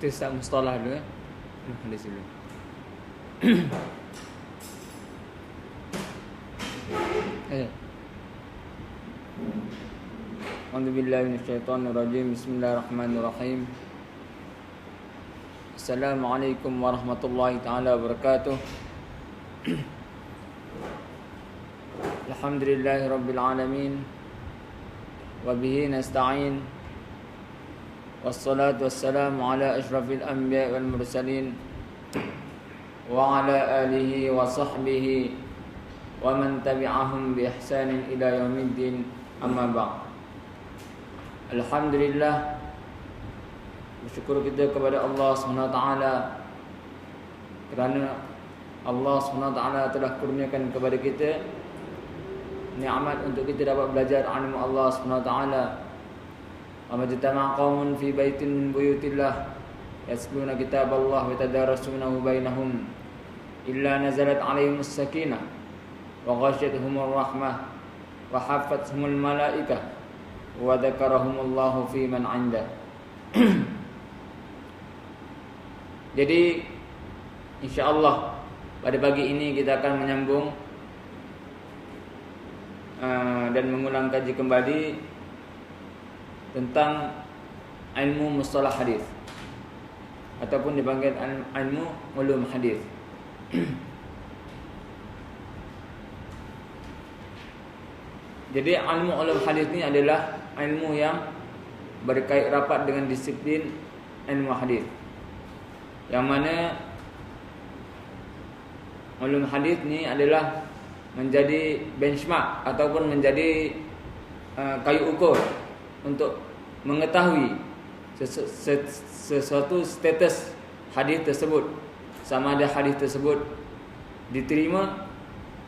Kita start mustalah dulu ya. Hadis dulu. A'udzubillahi minasyaitonirrajim. Bismillahirrahmanirrahim. Assalamualaikum warahmatullahi taala wabarakatuh. Alhamdulillahirabbil alamin. Wa bihi nasta'in. Wassalatu wassalamu ala asyrafil anbiya wal mursalin wa ala alihi wa sahbihi wa man tabi'ahum bi ihsanin ila yaumiddin, amma ba'd. Alhamdulillah, bersyukur kita kepada Allah SWT kerana Allah SWT telah kurniakan kepada kita nikmat untuk kita dapat belajar ilmu Allah SWT. Wa majtama'a qaumun fi baitin min buyutillah yatluna kitaballah wa yatadarasunahu bainahum illa nazalat 'alaihimus sakinah wa ghashiyatuhumur rahmah wa haffathumul malaikah wa dzakarahumullahu fi man 'indah. Jadi insyaallah pada pagi ini kita akan menyambung dan mengulang kaji kembali tentang ilmu mustalah hadis ataupun dipanggil ilmu ulum hadis. Jadi ilmu ulum hadis ini adalah ilmu yang berkait rapat dengan disiplin ilmu hadis, yang mana ulum hadis ini adalah menjadi benchmark ataupun menjadi kayu ukur untuk mengetahui sesuatu status hadis tersebut, sama ada hadis tersebut diterima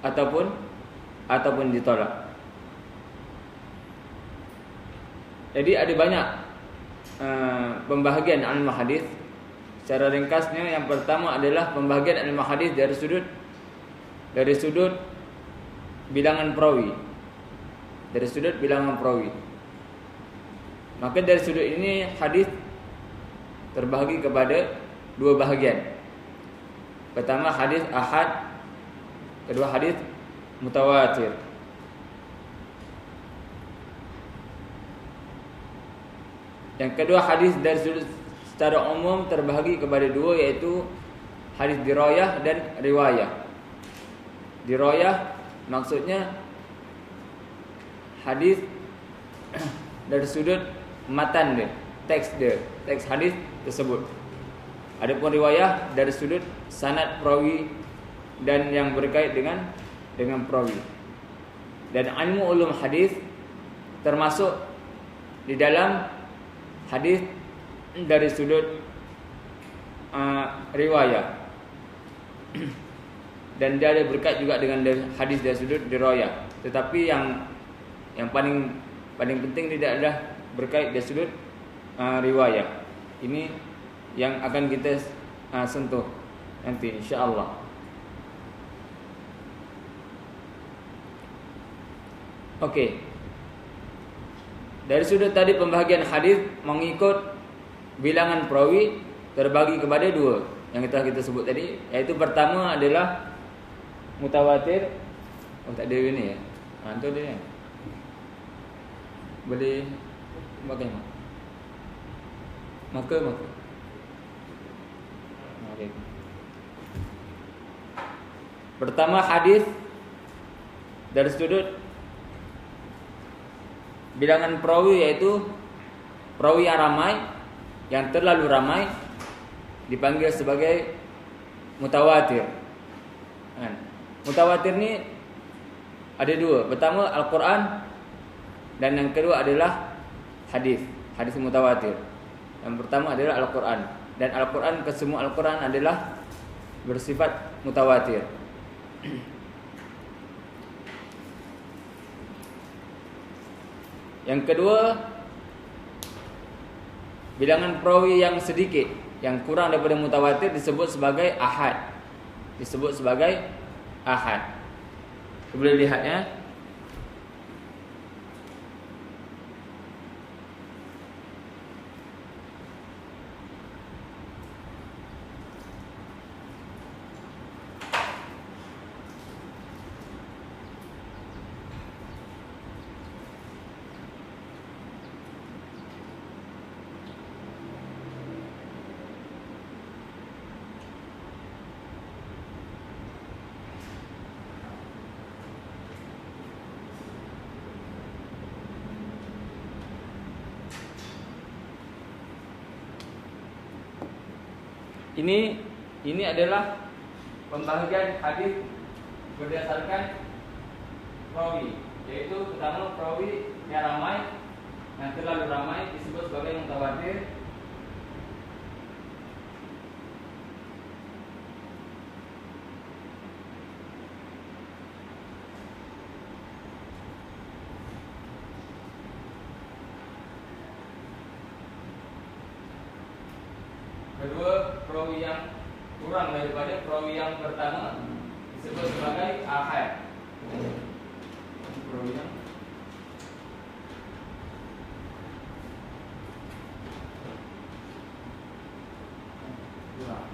ataupun ditolak. Jadi ada banyak pembahagian ilmu hadis. Secara ringkasnya, yang pertama adalah pembahagian ilmu hadis dari sudut bilangan perawi. Dari sudut bilangan perawi. Maka dari sudut ini hadis terbahagi kepada dua bahagian. Pertama hadis ahad, kedua hadis mutawatir. Yang kedua, hadis dari sudut secara umum terbahagi kepada dua, iaitu hadis dirayah dan riwayah. Dirayah maksudnya hadis dari sudut matan dia, teks hadis tersebut. Adapun riwayah dari sudut sanad perawi dan yang berkait dengan perawi. Dan ilmu ulum hadis termasuk di dalam hadis dari sudut riwayah, dan dia ada berkait juga dengan hadis dari sudut riwayah. Tetapi yang paling penting tidak adalah berkait dari sudut riwayah. Ini yang akan kita sentuh nanti insya-Allah. Okey. Dari sudut tadi pembahagian hadis mengikut bilangan perawi terbagi kepada dua yang kita sebut tadi, yaitu pertama adalah mutawatir. Oh, tak ada ini ya. Itu dia. Boleh pakai maka. Pertama hadis dari sudut bilangan perawi, yaitu perawi yang ramai, yang terlalu ramai, dipanggil sebagai mutawatir. Mutawatir ni ada dua. Pertama Al-Quran, dan yang kedua adalah hadis mutawatir. Yang pertama adalah Al-Quran, dan Al-Quran, kesemua Al-Quran adalah bersifat mutawatir. Yang kedua, bilangan perawi yang sedikit, yang kurang daripada mutawatir, disebut sebagai ahad. Boleh lihat ya. Ini adalah pembahagian hadis berdasarkan perawi, yaitu pertama perawi yang ramai, yang terlalu ramai disebut sebagai mutawatir. Kedua, perawi yang kurang daripada perawi yang pertama disebut sebagai ahad. Perawi yang kurang.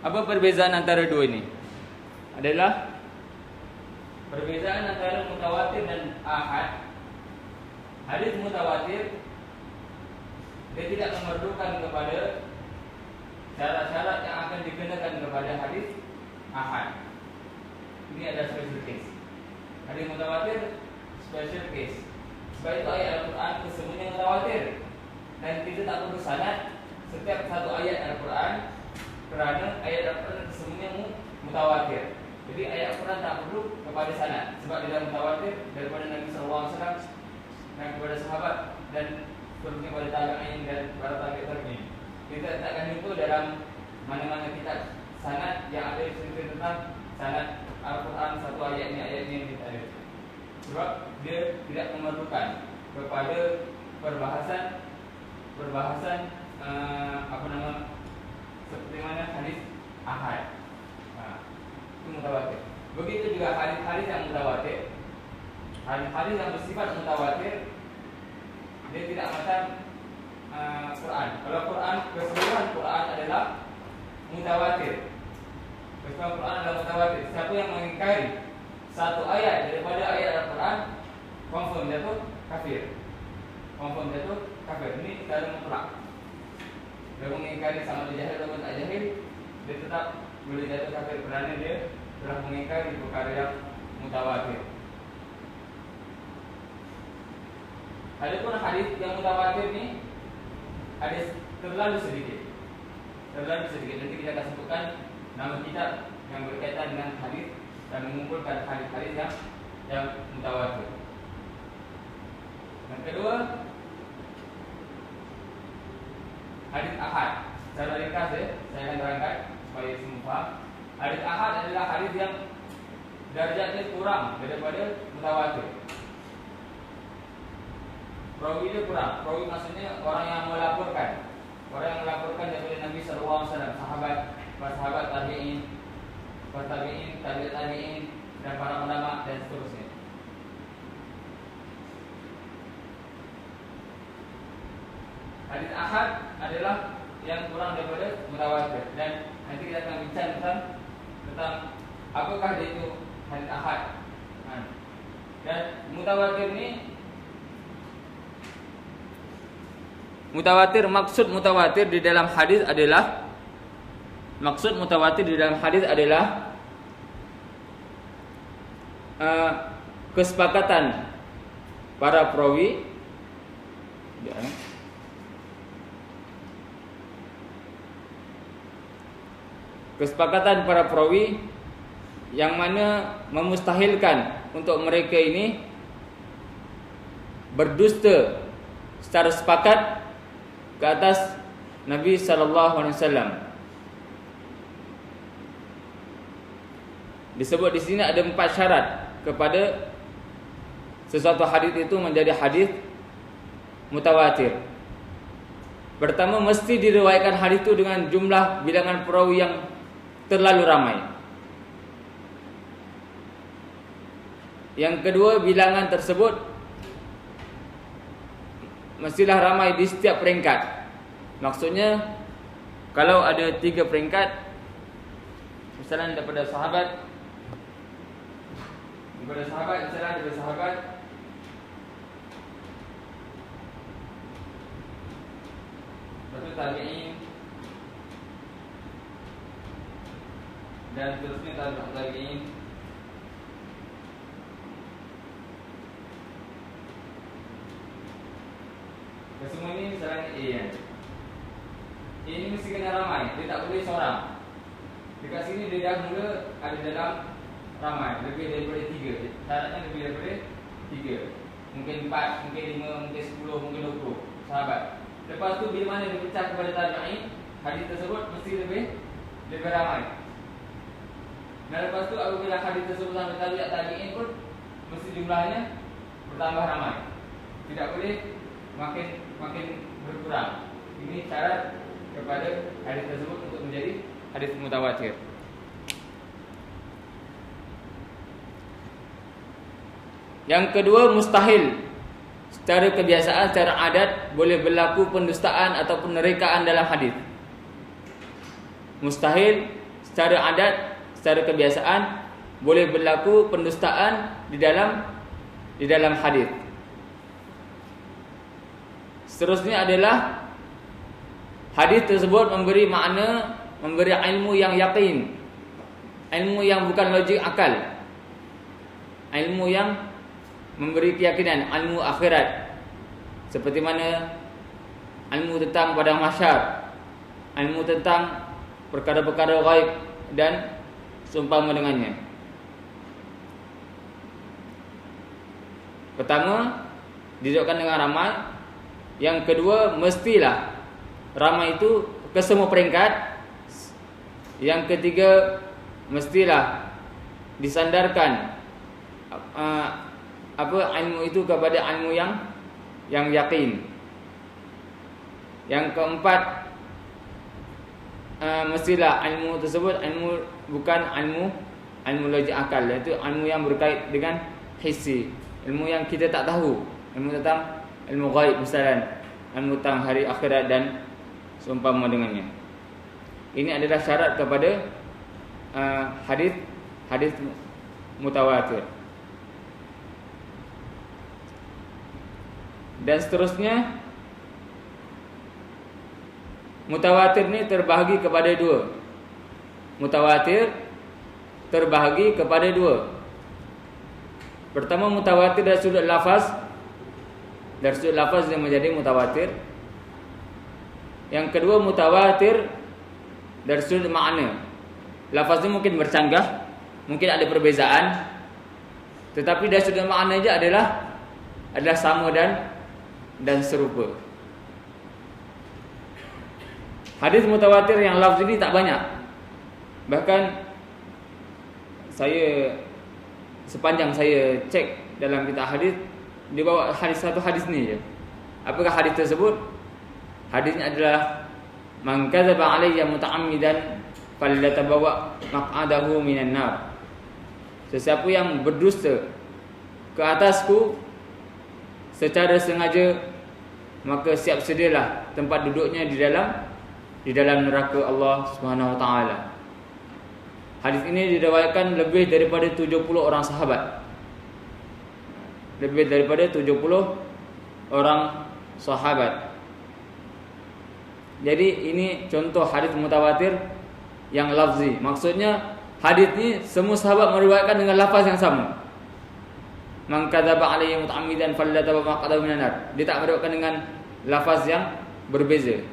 Apa perbezaan antara dua ini? Adalah perbezaan antara mutawatir dan ahad. Hadis mutawatir dia tidak memerlukan kepada syarat-syarat yang akan dikenakan kepada hadis ahad. Ini ada special case. Hadis mutawatir special case. Sebab itu ayat Al-Quran kesemuanya mutawatir, dan kita tak perlu sanad setiap satu ayat Al-Quran, kerana ayat Al-Quran kesemuanya mutawatir. Jadi ayat Al-Quran tak perlu kepada sanad, sebab dia dah mutawatir daripada Nabi SAW dan kepada sahabat dan seterusnya kepada tabi'in dan para tabi'in. Kita takkan jumpa dalam mana-mana kitab sanad yang ada cerita tentang sanad Al-Quran satu ayat ini yang kita ada. Sebab dia tidak memerlukan kepada perbahasan seperti mana hadis ahad. Itu mutawatir. Begitu juga hadis-hadis yang mutawatir. Hadis-hadis yang bersifat mutawatir, dia tidak macam Quran. Kalau Quran, keseluruhan Quran adalah mutawatir. Keseluruhan Quran adalah mutawatir. Siapa yang mengingkari satu ayat daripada ayat Al-Quran, confirm dia tu kafir. Confirm dia tu kafir. Ini secara mutlak. Dia mengingkari sama dia jahil atau tak jahil, dia tetap boleh jatuh kafir kerana dia telah mengingkari perkara yang mutawatir. Adapun hadis yang mutawatir ni hadis terlalu sedikit. Nanti kita akan sebutkan nama kitab yang berkaitan dengan hadis dan mengumpulkan hadis-hadis yang mutawatir. Yang kedua, hadis ahad. Secara ringkas saya akan terangkan supaya semua faham. Hadis ahad adalah hadis yang darjatnya kurang daripada mutawatir. Perawi dia kurang. Perawi maksudnya orang yang melaporkan. Orang yang melaporkan daripada Nabi SAW, sahabat, para sahabat tabi'in, tabi'in dan para ulama dan seterusnya. Hadis ahad adalah yang kurang daripada mutawatir, dan nanti kita akan bincang tentang apakah dia itu hadis ahad. Dan mutawatir ni, maksud mutawatir di dalam hadis adalah kesepakatan para perawi yang mana memustahilkan untuk mereka ini berdusta secara sepakat ke atas Nabi SAW. Disebut di sini ada 4 syarat kepada sesuatu hadis itu menjadi hadis mutawatir. Pertama, mesti diriwayatkan hadis itu dengan jumlah bilangan perawi yang terlalu ramai. Yang kedua, bilangan tersebut mestilah ramai di setiap peringkat. Maksudnya, kalau ada 3 peringkat, misalnya daripada sahabat, satu tabi'in, dan seterusnya tabi'in. Kesemua ini misalnya A kan. A ini mesti kena ramai, dia tak boleh seorang. Dekat sini dia dah mula ada dalam ramai, lebih daripada 3. Syaratnya lebih daripada 3. Mungkin 4, mungkin 5, mungkin 10, mungkin 20 sahabat. Lepas tu bila mana dia pecah kepada tabi'in, hadis tersebut mesti lebih ramai. Dan lepas tu apabila hadis tersebut sampai tabi'in pun mesti jumlahnya bertambah ramai. Tidak boleh makin berkurang. Ini syarat kepada hadis tersebut untuk menjadi hadis mutawatir. Yang kedua, mustahil. Secara kebiasaan, secara adat boleh berlaku pendustaan ataupun rekaan dalam hadis. Mustahil secara adat, secara kebiasaan boleh berlaku pendustaan di dalam hadis. Seterusnya adalah hadis tersebut memberi makna, memberi ilmu yang yakin, ilmu yang bukan logik akal, ilmu yang memberi keyakinan, ilmu akhirat, seperti mana ilmu tentang padang mahsyar, ilmu tentang perkara-perkara ghaib dan seumpama dengannya. Pertama, didudukkan dengan ramai. Yang kedua, mestilah ramai itu ke semua peringkat. Yang ketiga, mestilah disandarkan ilmu itu kepada ilmu yang yakin. Yang keempat, mestilah ilmu tersebut bukan ilmu logik akal, iaitu ilmu yang berkait dengan hissi, ilmu yang kita tak tahu, ilmu tentang ilmu ghaib misalnya, ilmu tentang hari akhirat dan seumpama dengannya. Ini adalah syarat kepada hadis mutawatir. Dan seterusnya, mutawatir ini terbahagi kepada 2. Mutawatir terbahagi kepada 2. Pertama, mutawatir dari sudut lafaz. Dari sudut lafaz yang menjadi mutawatir. Yang kedua, mutawatir dari sudut makna. Lafaz ini mungkin bercanggah, mungkin ada perbezaan, tetapi dari sudut makna saja adalah sama dan serupa. Hadis mutawatir yang lafaz ini tak banyak. Bahkan sepanjang saya cek dalam kitab hadis, dia bawa satu hadis ni je. Apakah hadis tersebut? Hadisnya adalah man kadzaba alayya muta'ammidan falyatabawa maq'adahu minan nar. Sesiapa yang berdusta ke atasku secara sengaja, maka siap sedialah tempat duduknya di dalam neraka Allah Subhanahu wa taala. Hadis ini diriwayatkan lebih daripada 70 orang sahabat. Lebih daripada 70 orang sahabat. Jadi ini contoh hadis mutawatir yang lafzi. Maksudnya hadis ini semua sahabat meriwayatkan dengan lafaz yang sama. Man kadzaba alayya muta'ammidan falyatabawa maq'adahu minan nar. Dia tak meriwayatkan dengan lafaz yang berbeza.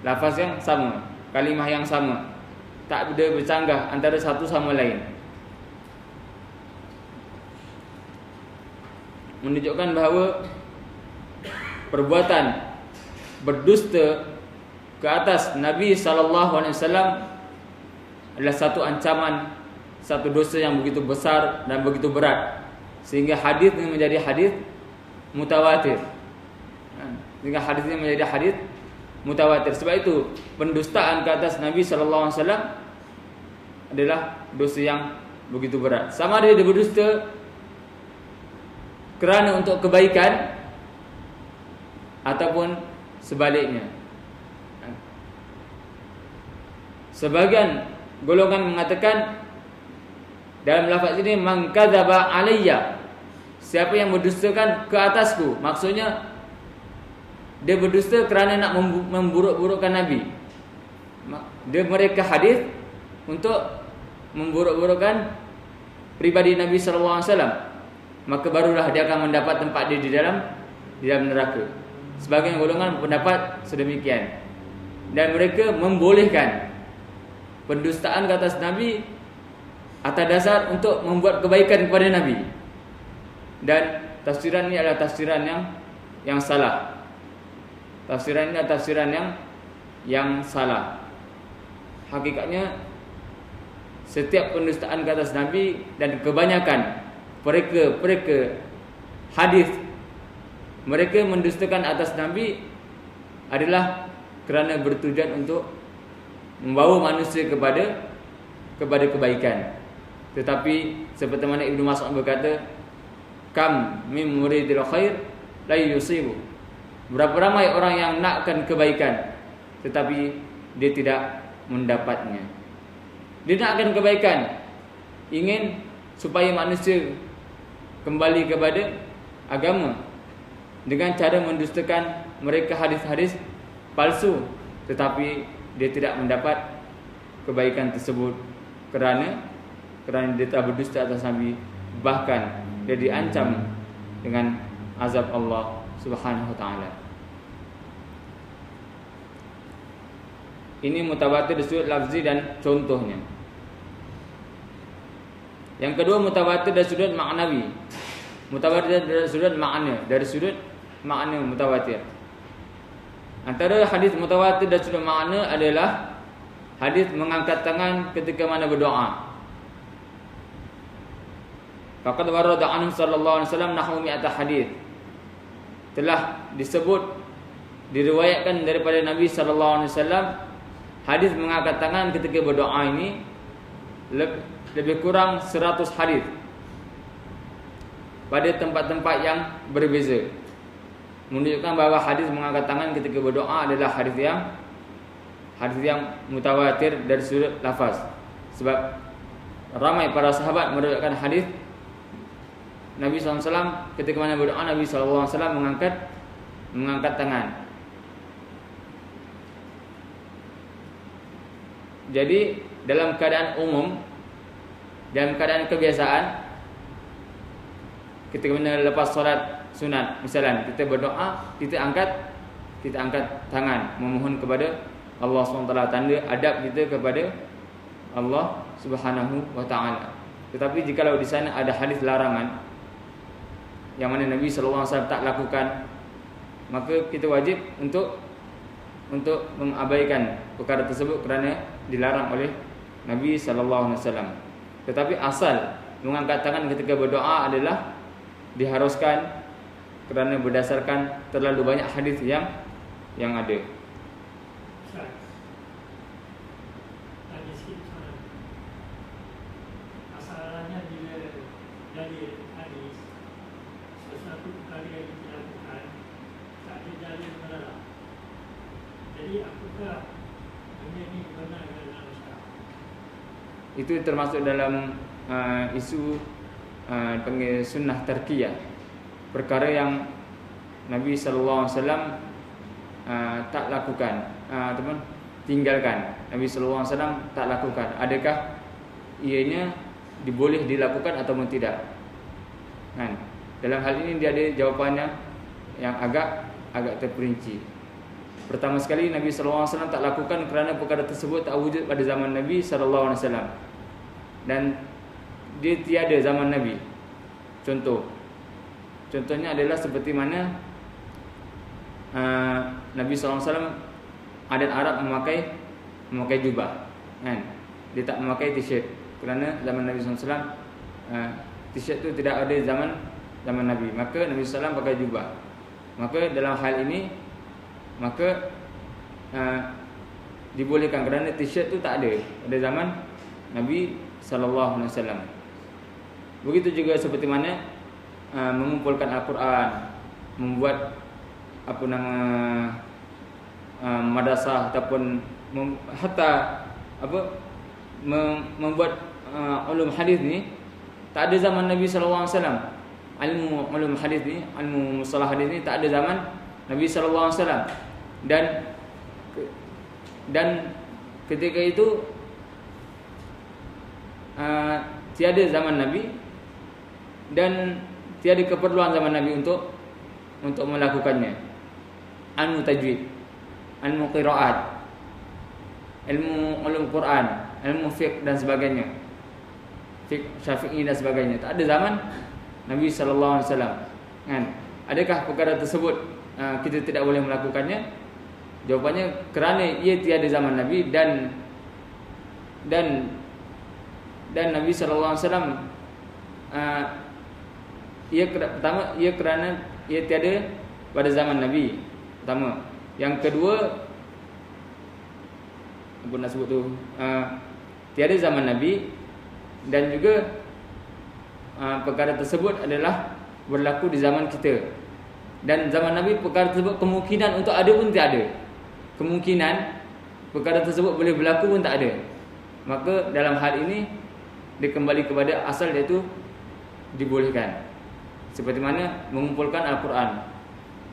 Lafaz yang sama, kalimah yang sama. Tak ada bercanggah antara satu sama lain. Menunjukkan bahawa perbuatan berdusta ke atas Nabi SAW adalah satu ancaman, satu dosa yang begitu besar dan begitu berat, sehingga hadis ini menjadi hadis mutawatir. Sebab itu pendustaan ke atas Nabi SAW adalah dosa yang begitu berat. Sama ada dia berdusta kerana untuk kebaikan ataupun sebaliknya. Sebagian golongan mengatakan dalam lafaz ini man kadzaba alayya, siapa yang berdustakan ke atasku, maksudnya dia berdusta kerana nak memburuk-burukkan Nabi. Dia mereka hadis untuk memburuk-burukkan pribadi Nabi SAW, maka barulah dia akan mendapat tempat dia di dalam neraka. sebagian golongan berpendapat sedemikian, dan mereka membolehkan pendustaan ke atas Nabi atas dasar untuk membuat kebaikan kepada Nabi. Dan tafsiran ini adalah tafsiran yang salah. Tafsiran ini adalah tafsiran yang salah. Hakikatnya setiap pendustaan ke atas Nabi dan kebanyakan mereka hadis mereka mendustakan atas Nabi adalah kerana bertujuan untuk membawa manusia kepada kebaikan. Tetapi seperti mana Ibnu Mas'ud berkata, kam min muridil khair la yusibu. Berapa ramai orang yang nakkan kebaikan tetapi dia tidak mendapatnya. Dia nakkan kebaikan, ingin supaya manusia kembali kepada agama dengan cara mendustakan mereka hadis-hadis palsu, tetapi dia tidak mendapat kebaikan tersebut kerana dia telah berdusta atas Nabi, bahkan dia diancam dengan azab Allah Subhanahu wa taala. Ini mutawatir dari sudut lafzi dan contohnya. Yang kedua, mutawatir dari sudut maknawi. Mutawatir dari sudut makna, dari sudut makna mutawatir. Antara hadis mutawatir dari sudut makna adalah hadis mengangkat tangan ketika mana berdoa. Faqad warada anhu sallallahu alaihi wasallam nahwu mi'ata hadis. Telah disebut, diriwayatkan daripada Nabi sallallahu alaihi wasallam hadis mengangkat tangan ketika berdoa ini lebih kurang 100 hadis pada tempat-tempat yang berbeza, menunjukkan bahawa hadis mengangkat tangan ketika berdoa adalah hadis yang mutawatir dari sudut lafaz. Sebab ramai para sahabat meriwayatkan hadis Nabi SAW ketika mana berdoa, Nabi SAW mengangkat tangan. Jadi dalam keadaan umum, dalam keadaan kebiasaan, ketika mana lepas solat sunat, misalnya kita berdoa, kita angkat tangan memohon kepada Allah SWT, tanda adab kita kepada Allah Subhanahu wa taala. Tetapi jikalau di sana ada hadis larangan yang mana Nabi sallallahu alaihi wasallam tak lakukan, maka kita wajib untuk mengabaikan perkara tersebut kerana dilarang oleh Nabi sallallahu alaihi wasallam. Tetapi asal mengangkat tangan ketika berdoa adalah diharuskan kerana berdasarkan terlalu banyak hadis yang ada. Asalnya bila dari hadis sesuatu perkara yang dilakukan tak ada dalil melarang. Jadi apakah benda ini benar dalam Islam? Itu termasuk dalam isu panggil sunnah tarkiyah, perkara yang Nabi sallallahu alaihi wasallam tak lakukan ataupun tinggalkan. Nabi sallallahu alaihi wasallam tak lakukan. Adakah ianya diboleh dilakukan ataupun tidak? Kan? Dalam hal ini dia ada jawapannya yang agak terperinci. Pertama sekali, Nabi sallallahu alaihi wasallam tak lakukan kerana perkara tersebut tak wujud pada zaman Nabi sallallahu alaihi wasallam. Dan dia tiada zaman Nabi. Contohnya adalah seperti mana Nabi sallallahu alaihi wasallam adat Arab memakai jubah, kan? Dia tak memakai t-shirt kerana zaman Nabi sallallahu alaihi wasallam t-shirt tu tidak ada zaman Nabi. Maka Nabi sallallahu alaihi wasallam pakai jubah. Maka dalam hal ini dibolehkan kerana t-shirt tu tak ada pada zaman Nabi sallallahu alaihi wasallam. Begitu juga seperti mana mengumpulkan Al-Quran, membuat madrasah ataupun membuat ulum hadis ni tak ada zaman Nabi sallallahu alaihi wasallam. Ulum hadis ni, ilmu mustalah hadis ni tak ada zaman Nabi sallallahu alaihi wasallam. Dan ketika itu tiada zaman Nabi dan tiada keperluan zaman Nabi untuk melakukannya. ilmu tajwid, ilmu qiraat, ilmu ulum Quran, ilmu fiqh dan sebagainya, fiqh Syafi'i dan sebagainya. Tak ada zaman Nabi sallallahu alaihi wasallam. Kan? Adakah perkara tersebut kita tidak boleh melakukannya? Jawapannya kerana ia tiada zaman Nabi dan Nabi sallallahu alaihi wasallam ia kerana ia tiada pada zaman Nabi. Pertama, yang kedua apa nak sebut tu, tiada zaman Nabi, dan juga perkara tersebut adalah berlaku di zaman kita. Dan zaman Nabi perkara tersebut kemungkinan untuk ada pun tak ada. Kemungkinan perkara tersebut boleh berlaku pun tak ada. Maka dalam hal ini dia kembali kepada asal, iaitu dibolehkan. Seperti mana mengumpulkan Al-Quran.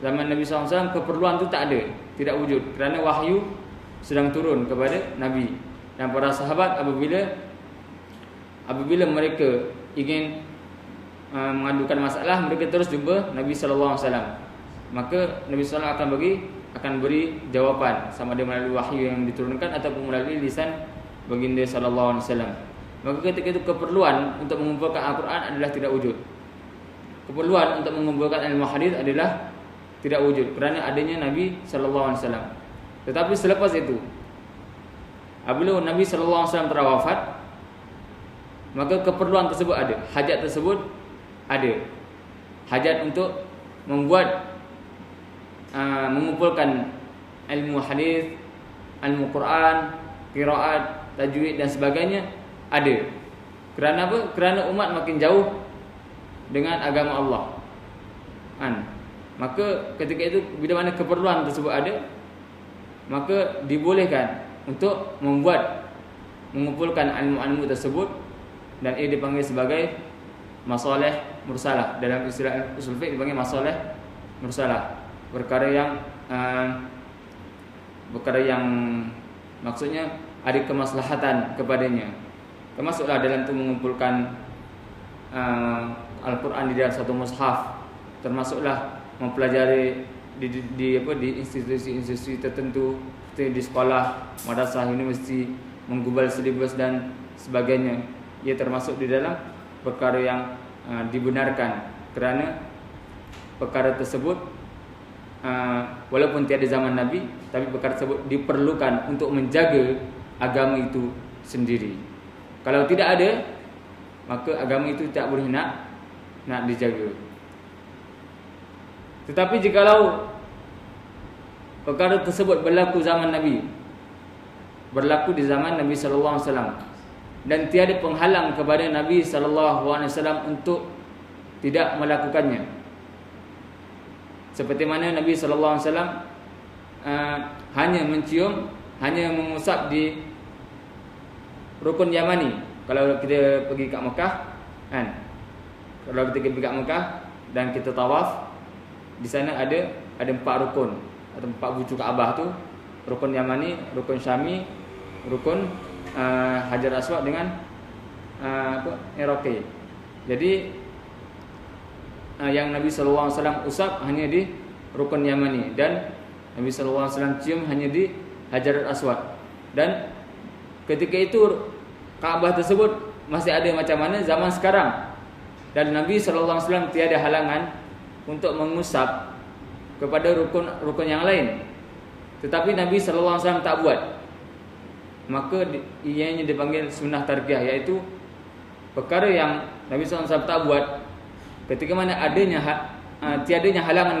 Zaman Nabi SAW keperluan tu tak ada, tidak wujud, kerana wahyu sedang turun kepada Nabi. Dan para sahabat apabila mereka ingin mengadukan masalah, mereka terus jumpa Nabi SAW. Maka Nabi SAW akan beri jawapan, sama ada melalui wahyu yang diturunkan ataupun melalui lisan baginda SAW. Maka ketika itu keperluan untuk mengumpulkan Al-Quran adalah tidak wujud. Keperluan untuk mengumpulkan ilmu hadis adalah tidak wujud kerana adanya Nabi SAW. Tetapi selepas itu, apabila Nabi SAW telah wafat, maka keperluan tersebut ada, hajat tersebut ada. Hajat untuk mengumpulkan ilmu hadis, ilmu Quran, qiraat, tajwid dan sebagainya ada. Kerana apa? Kerana umat makin jauh dengan agama Allah. Maka ketika itu, bila mana keperluan tersebut ada, maka dibolehkan untuk mengumpulkan ilmu-ilmu tersebut, dan ia dipanggil sebagai masalih mursalah. Dalam istilah usul fiqh dipanggil masalih mursalah. Perkara yang maksudnya ada kemaslahatan kepadanya. Termasuklah dalam itu mengumpulkan Al-Quran di dalam satu mushaf. Termasuklah mempelajari di institusi-institusi tertentu, seperti di sekolah, madrasah, universiti, menggubal silibus dan sebagainya. Ia termasuk di dalam perkara yang dibenarkan, kerana perkara tersebut walaupun tiada zaman Nabi, tapi perkara tersebut diperlukan untuk menjaga agama itu sendiri. Kalau tidak ada, maka agama itu tak boleh nak dijaga. Tetapi jikalau perkara tersebut berlaku zaman Nabi, berlaku di zaman Nabi sallallahu alaihi wasallam, dan tiada penghalang kepada Nabi sallallahu alaihi wasallam untuk tidak melakukannya. Seperti mana Nabi sallallahu alaihi wasallam hanya mencium, hanya mengusap di rukun Yamani. Kalau kita pergi kat Mekah, kan? Kalau kita pergi kat Mekah dan kita tawaf, di sana ada 4 rukun atau 4 bucu Kaabah tu, rukun Yamani, rukun Syami, rukun Hajar Aswad dengan Iraqi. Jadi yang Nabi sallallahu alaihi wasallam usap hanya di rukun Yamani, dan Nabi sallallahu alaihi wasallam cium hanya di Hajar Aswad. Dan ketika itu Kaabah tersebut masih ada macam mana zaman sekarang, dan Nabi sallallahu alaihi wasallam tiada halangan untuk mengusap kepada rukun yang lain. Tetapi Nabi sallallahu alaihi wasallam tak buat. Maka ianya dipanggil sunnah tarkiyah, iaitu perkara yang Nabi sallallahu alaihi wasallam tak buat ketika mana tiadanya halangan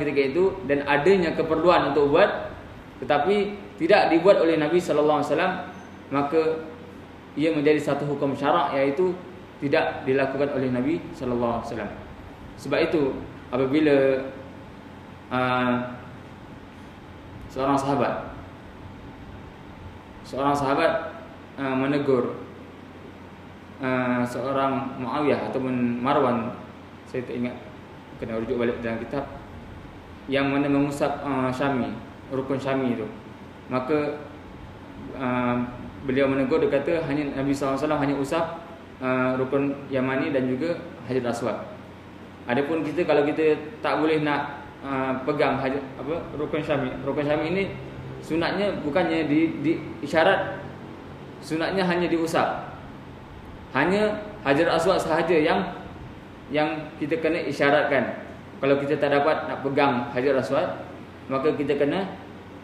ketika itu, dan adanya keperluan untuk buat, tetapi tidak dibuat oleh Nabi sallallahu alaihi wasallam, maka ia menjadi satu hukum syarak, iaitu tidak dilakukan oleh Nabi sallallahu alaihi wasallam. Sebab itu apabila seorang sahabat menegur seorang Muawiyah ataupun Marwan, saya tak ingat, kena rujuk balik dalam kitab, yang mana mengusap Syami, rukun Syami itu, maka beliau menegur, dia kata hanya Nabi SAW hanya usap rukun Yamani dan juga Hajar Aswad. Adapun kita kalau kita tak boleh nak pegang rukun syami. Rukun syami ini sunatnya bukannya di isyarat, sunatnya hanya diusap. Hanya Hajar Aswad sahaja yang kita kena isyaratkan. Kalau kita tak dapat nak pegang Hajar Aswad, maka kita kena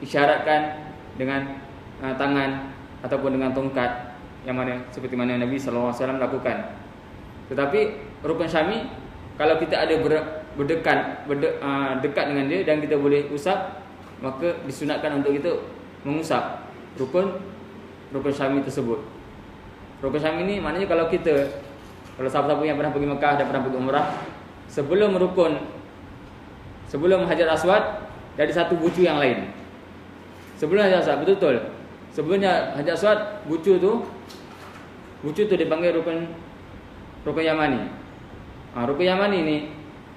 isyaratkan dengan tangan ataupun dengan tongkat, yang mana seperti mana Nabi SAW lakukan. Tetapi rukun syami, kalau kita ada dekat dengan dia dan kita boleh usap, maka disunatkan untuk kita mengusap rukun syami tersebut. Rukun syami ini maknanya kalau siapa-siapa yang pernah pergi Mekah dan pernah pergi umrah, sebelum Hajar Aswad dari satu bucu yang lain. Sebelum Hajar Aswad, betul. Sebelumnya Hajar Aswad, bucu tu dipanggil rukun Yamani. Rukun Yamani ni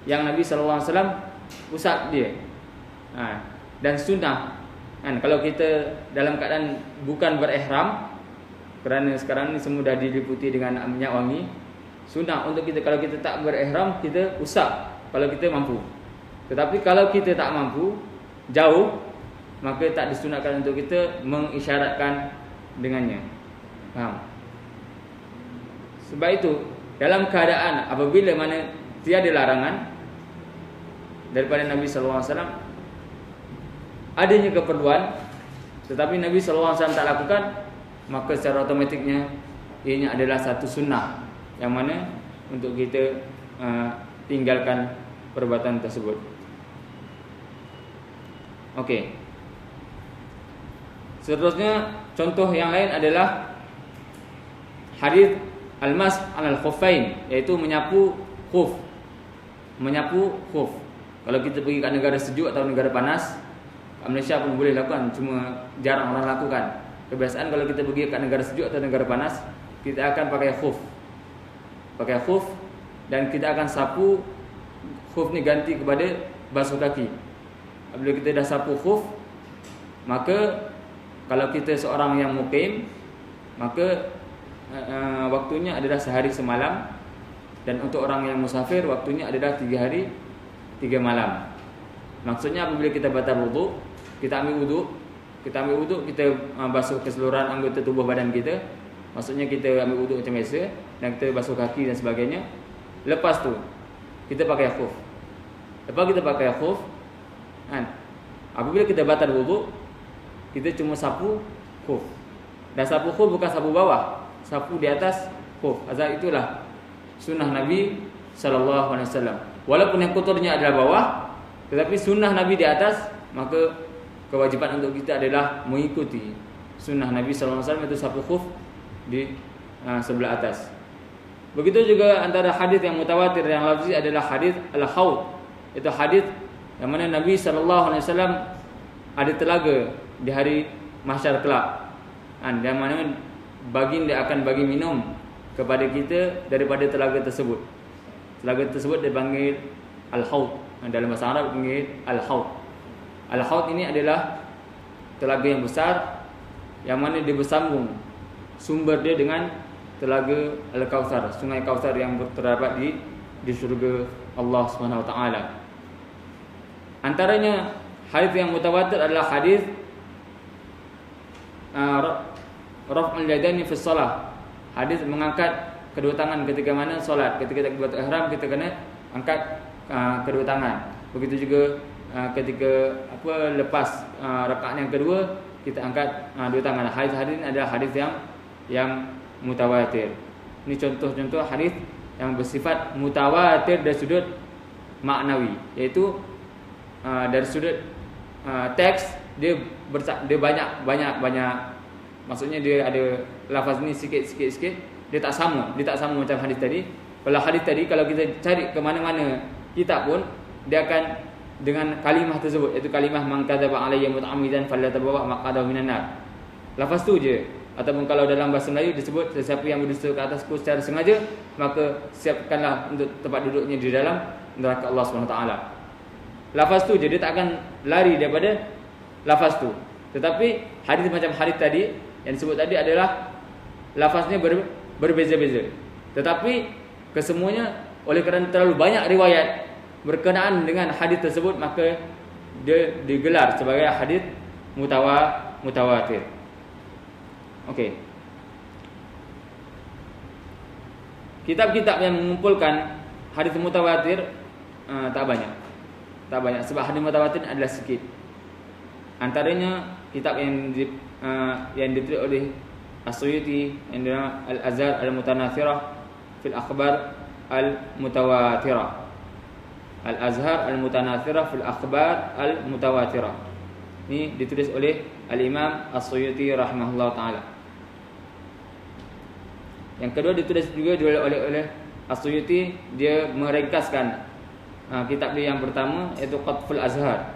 yang Nabi SAW usap dia. Dan sunnah kan, kalau kita dalam keadaan bukan berihram, kerana sekarang ni semua dah diliputi dengan minyak wangi, sunnah untuk kita kalau kita tak berihram, kita usap kalau kita mampu. Tetapi kalau kita tak mampu, jauh, maka tak disunatkan untuk kita mengisyaratkan dengannya. Faham? Sebab itu dalam keadaan apabila mana tiada larangan daripada Nabi SAW, adanya keperluan tetapi Nabi SAW tak lakukan, maka secara automatiknya ianya adalah satu sunnah yang mana untuk kita tinggalkan perbuatan tersebut. Okey. Seterusnya contoh yang lain adalah hadis al-mas 'alal khuffain, iaitu menyapu khuf. Kalau kita pergi ke negara sejuk atau negara panas, kat Malaysia pun boleh lakukan, cuma jarang orang lakukan. Kebiasaan kalau kita pergi ke negara sejuk atau negara panas, kita akan pakai khuf dan kita akan sapu khuf ni ganti kepada basuh kaki. Apabila kita dah sapu khuf, maka kalau kita seorang yang mukim, maka waktunya adalah sehari semalam, dan untuk orang yang musafir waktunya adalah 3 hari 3 malam. Maksudnya apabila kita batal wudu, kita ambil wudu, kita basuh keseluruhan anggota tubuh badan kita. Maksudnya kita ambil wudu macam biasa dan kita basuh kaki dan sebagainya. Lepas tu kita pakai khuf. Lepas kita pakai khuf, kan, apabila kita batal wudu, kita cuma sapu khuf. Dan sapu khuf bukan sapu bawah, sapu di atas khuf. Azal itulah sunnah Nabi SAW. Walaupun yang kotornya adalah bawah, tetapi sunnah Nabi di atas, maka kewajiban untuk kita adalah mengikuti sunnah Nabi SAW, itu sapu khuf di sebelah atas. Begitu juga antara hadis yang mutawatir yang lafzi adalah hadis al-haud. Itu hadis yang mana Nabi SAW ada telaga di hari mahsyar kelak, yang mana baginda akan bagi minum kepada kita daripada telaga tersebut. Telaga tersebut dipanggil al-haud. Dalam bahasa Arab dipanggil al-haud. Al-haud ini adalah telaga yang besar, yang mana dia bersambung sumber dia dengan telaga Al-Kautsar, sungai Kautsar yang terdapat di syurga Allah SWT. Antaranya hadis yang mutawatir adalah hadis raf'ul yadaini fi shalah. Hadis mengangkat kedua tangan ketika mana solat. Ketika kita buat ihram, kita kena angkat kedua tangan. Begitu juga ketika lepas rakaat yang kedua, kita angkat dua tangan. Hadis-hadis ini adalah hadis yang mutawatir. Ini contoh-contoh hadis yang bersifat mutawatir dari sudut maknawi, iaitu dari sudut teks dia banyak. Maksudnya dia ada lafaz ni sikit, dia tak sama macam hadis tadi. Kalau hadis tadi kalau kita cari ke mana-mana kitab pun, dia akan dengan kalimah tersebut, iaitu kalimah man kadzaba alayya muta'ammidan falyatabawwa maq'adahu minan nar. Lafaz tu je. Ataupun kalau dalam bahasa Melayu disebut sesiapa yang berdusta ke atasku secara sengaja, maka siapkanlah untuk tempat duduknya di dalam neraka Allah SWT. Lafaz tu je, dia tak akan lari daripada lafaz tu. Tetapi hadis macam hadis tadi yang disebut tadi adalah lafaznya berbeza-beza, tetapi kesemuanya oleh kerana terlalu banyak riwayat berkenaan dengan hadis tersebut, maka dia digelar sebagai hadis mutawatir. Okey. Kitab-kitab yang mengumpulkan hadis mutawatir tak banyak sebab hadis mutawatir adalah sikit. Antaranya kitab yang ditulis oleh As-Suyuti yang bernama Al-Azhar Al-Mutanathirah fil Akhbar Al-Mutawatirah. Al-Azhar Al-Mutanathirah fil Akhbar Al-Mutawatirah. Ini ditulis oleh Al-Imam As-Suyuti rahimahullah taala. Yang kedua ditulis juga oleh As-Suyuti, dia meringkaskan kitab dia yang pertama iaitu Qatful Azhar.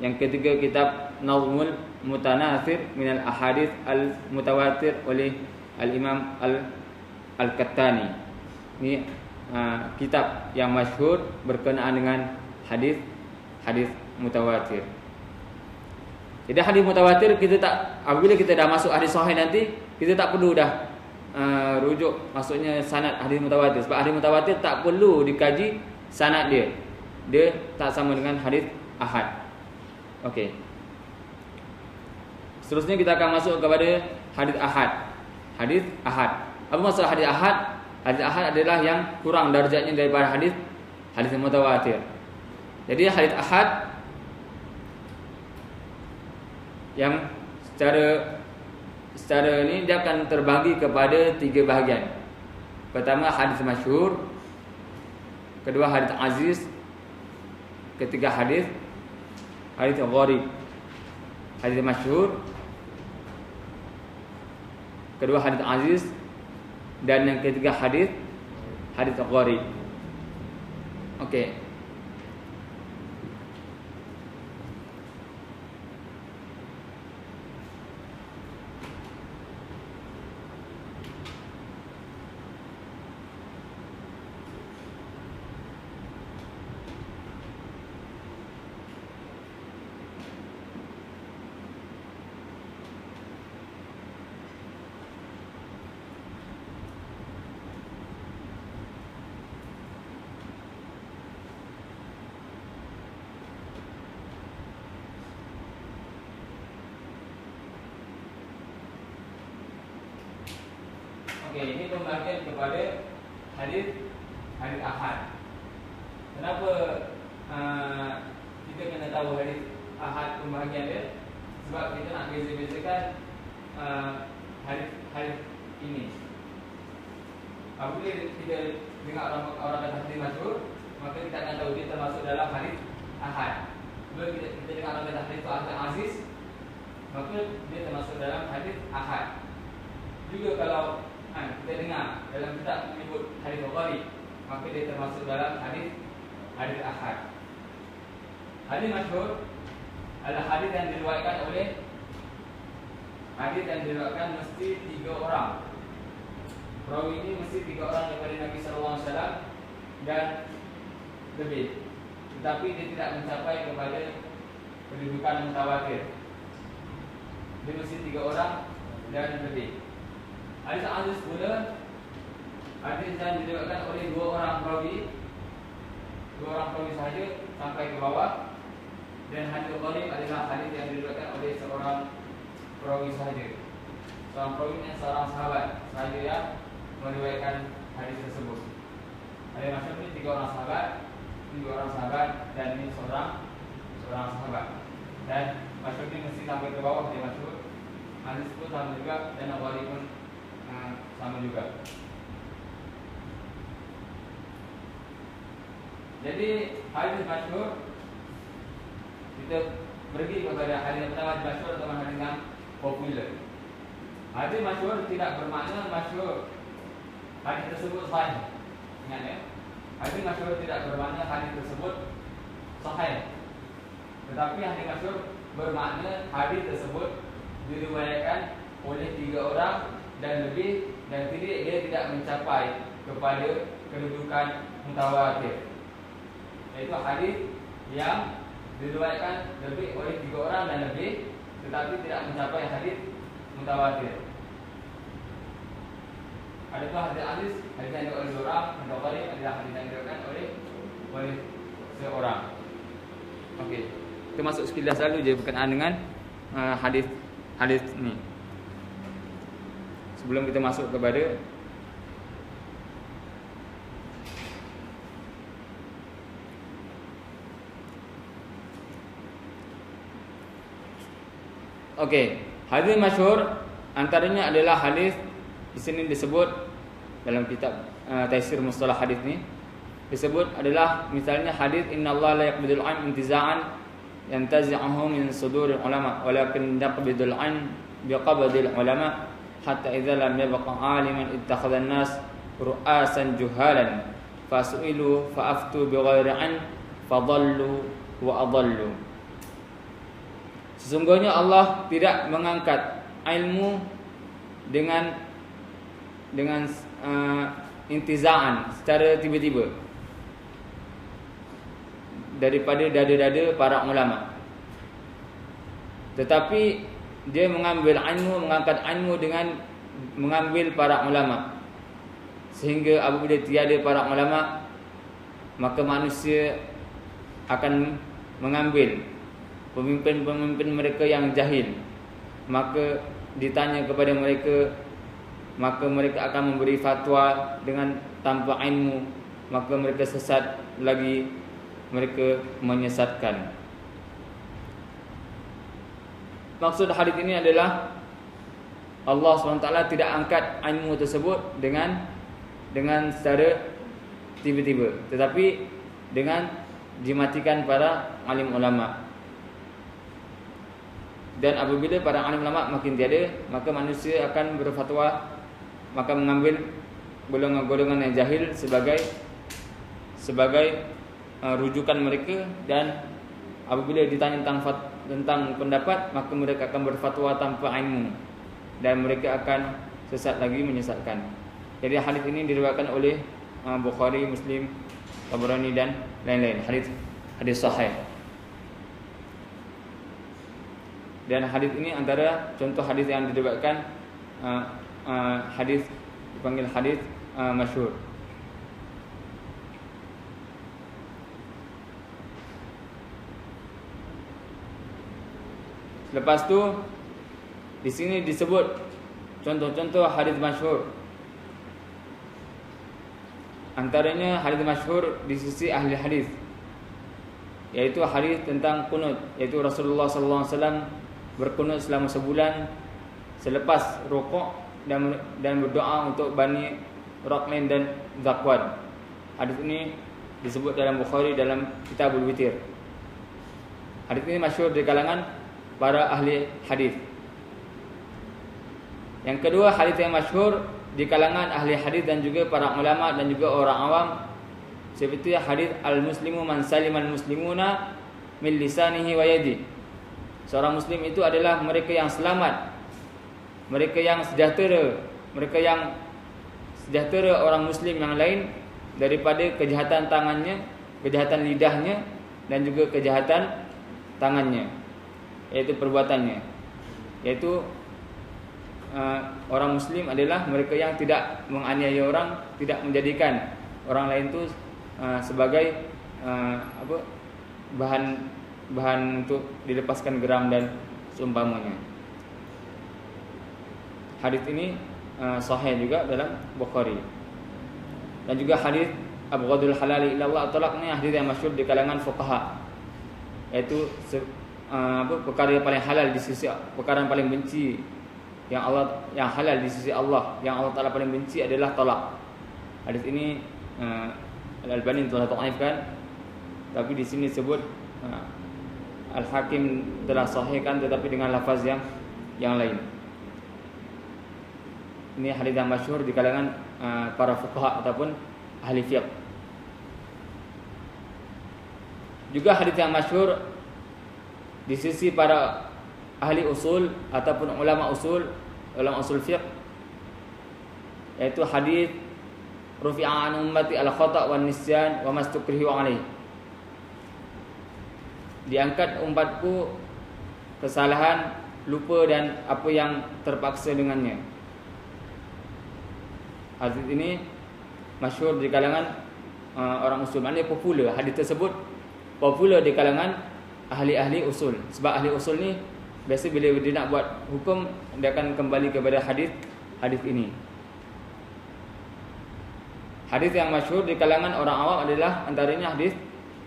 Yang ketiga kitab Nazmul Mutanathir minal Ahadits Al-Mutawatir oleh Al-Imam Al-Qattani. Ini kitab yang masyhur berkenaan dengan hadis mutawatir. Jadi hadis mutawatir apabila kita dah masuk hadis sahih nanti, kita tak perlu dah rujuk maksudnya sanad hadis mutawatir. Sebab hadis mutawatir tak perlu dikaji sanad dia. Dia tak sama dengan hadis ahad. Okey. Seterusnya kita akan masuk kepada hadis ahad. Hadis ahad. Apa maksud hadis ahad? Hadis ahad adalah yang kurang darjatnya daripada hadis mutawatir. Jadi hadis ahad yang secara ini dia akan terbagi kepada 3 bahagian. Pertama hadis masyhur, kedua hadis aziz, ketiga hadis gharib. Hadis masyhur, kedua hadis aziz, dan yang ketiga hadis gharib. Okey. Okey, ini pembagian kepada hadis ahad. Kenapa kita kena tahu hadis ahad pembagian dia? Sebab kita nak beza-bezakan hadis ini. Apabila kita dengar orang kata hadis masyhur, maka kita akan tahu dia termasuk dalam hadis ahad. Bila kita dengar orang kata hadis aziz, maka dia termasuk dalam hadis ahad. Juga kalau kita dengar dalam kitab menyebut hadis gharib, maka dia termasuk dalam hadis ahad. Hadis masyhur adalah hadis yang diriwayatkan mesti 3 orang. Perawi ini mesti 3 orang daripada Nabi sallallahu alaihi wasallam dan lebih. Tetapi dia tidak mencapai kepada kedudukan mutawatir. Dia mesti 3 orang dan lebih. Hadis aziz pula hadis yang diriwayatkan oleh 2 orang perawi, 2 orang perawi sahaja sampai ke bawah. Dan hadis gharib adalah hadis yang diriwayatkan oleh seorang perawi sahaja. Seorang perawi yang seorang sahabat sahaja yang meriwayatkan hadis tersebut. Hadis masyhur ini 3 orang sahabat, 2 orang sahabat dan ini seorang sahabat. Dan masyhur ini mesti sampai ke bawah hadis masyhur. Hadis pun sama juga dan gharib pun sama juga. Jadi hadis masyhur, kita pergi kepada hadis yang pertama, masyhur atau hadis yang popular. Hadis masyhur tidak bermakna masyhur hadis tersebut sahih. Ingat ya, hadis masyhur tidak bermakna hadis tersebut sahih. Tetapi hadis masyhur bermakna hadis tersebut diriwayatkan oleh 3 orang dan lebih, dan dia tidak mencapai kepada kedudukan mutawatir. Iaitu hadis yang diriwayatkan lebih oleh 3 orang dan lebih, tetapi tidak mencapai hadis mutawatir. Adakah hadis yang diriwayatkan oleh orang, Bukhari adalah hadis yang diriwayatkan oleh seorang. Okey. Kita masuk sekilas lalu je berkenaan dengan hadis ni. Sebelum kita masuk kepada okey, hadis masyhur antaranya adalah hadis di sini disebut dalam kitab Taisir Mustalah hadis ni disebut adalah misalnya hadis innallaha la yaqbidul 'ilm intiza'an yantazi'uhu min suduril ulama walakin yaqbidul 'ilm biqabdil ulama hatta idza lam yabqa 'aliman ittakhadha an-nas ru'asan juhalan fasu'ilu fa'aftu bighairi 'ilm fadallu wa adallu. Sesungguhnya Allah tidak mengangkat ilmu dengan intizaan secara tiba-tiba daripada dada-dada para ulama, tetapi dia mengambil ilmu, mengangkat ilmu dengan mengambil para ulama, sehingga apabila tiada para ulama maka manusia akan mengambil pemimpin-pemimpin mereka yang jahil, maka ditanya kepada mereka, maka mereka akan memberi fatwa dengan tanpa ilmu, maka mereka sesat lagi, mereka menyesatkan. Maksud hadis ini adalah Allah SWT tidak angkat ilmu tersebut dengan secara tiba-tiba, tetapi dengan dimatikan para alim ulama. Dan apabila para alim ulama makin tiada, maka manusia akan berfatwa, maka mengambil golongan-golongan yang jahil sebagai rujukan mereka, dan apabila ditanya tentang pendapat, maka mereka akan berfatwa tanpa ilmu dan mereka akan sesat lagi, menyesatkan. Jadi hadis ini diriwayatkan oleh Bukhari, Muslim, Tabrani dan lain-lain. Hadis sahih. Dan hadis ini antara contoh hadis yang diriwayatkan hadis dipanggil hadis masyhur. Lepas tu di sini disebut contoh-contoh hadis masyhur. Antaranya hadis masyhur di sisi ahli hadis, yaitu hadis tentang kunut, yaitu Rasulullah sallallahu alaihi wasallam berkunut selama sebulan selepas rukuk dan berdoa untuk Bani Raqmin dan Zakwan. Hadis ini disebut dalam Bukhari dalam Kitabul Witir. Hadis ini masyhur di kalangan para ahli hadis. Yang kedua, hadis yang masyhur di kalangan ahli hadis dan juga para ulama dan juga orang awam, seperti hadis al-muslimu man salimal muslimuna min lisanihi wa yadihi. Seorang muslim itu adalah mereka yang selamat, mereka yang sejahtera, mereka yang sejahtera orang muslim yang lain daripada kejahatan tangannya, kejahatan lidahnya dan juga kejahatan tangannya, yaitu perbuatannya. Yaitu orang muslim adalah mereka yang tidak menganiaya orang, tidak menjadikan orang lain itu sebagai bahan untuk dilepaskan geram dan seumpamanya. Hadis ini sahih juga dalam Bukhari. Dan juga hadis abghadul halali ila Allah talaq ni hadis yang masyhur di kalangan fuqaha, yaitu perkara yang paling halal di sisi, perkara yang paling benci yang halal di sisi Allah, yang Allah Taala paling benci adalah talak. Hadis ini Al-Albani telah dhaifkan, tapi di sini sebut Al-Hakim telah sahihkan tetapi dengan lafaz yang lain. Ini hadis yang masyhur di kalangan para fuqaha ataupun ahli fiqh. Juga hadis yang masyhur di sisi para ahli usul ataupun ulama usul fiqh, yaitu hadis rufi'a an ummati al-khata' wan nisyan wa mastukrihu alaih. Diangkat umatku kesalahan, lupa dan apa yang terpaksa dengannya. Hadis ini masyhur di kalangan orang usul. Maknanya popular. Hadis tersebut popular di kalangan ahli-ahli usul. Sebab ahli usul ni biasa bila dia nak buat hukum, dia akan kembali kepada hadis ini. Hadis yang masyhur di kalangan orang awam adalah antaranya hadis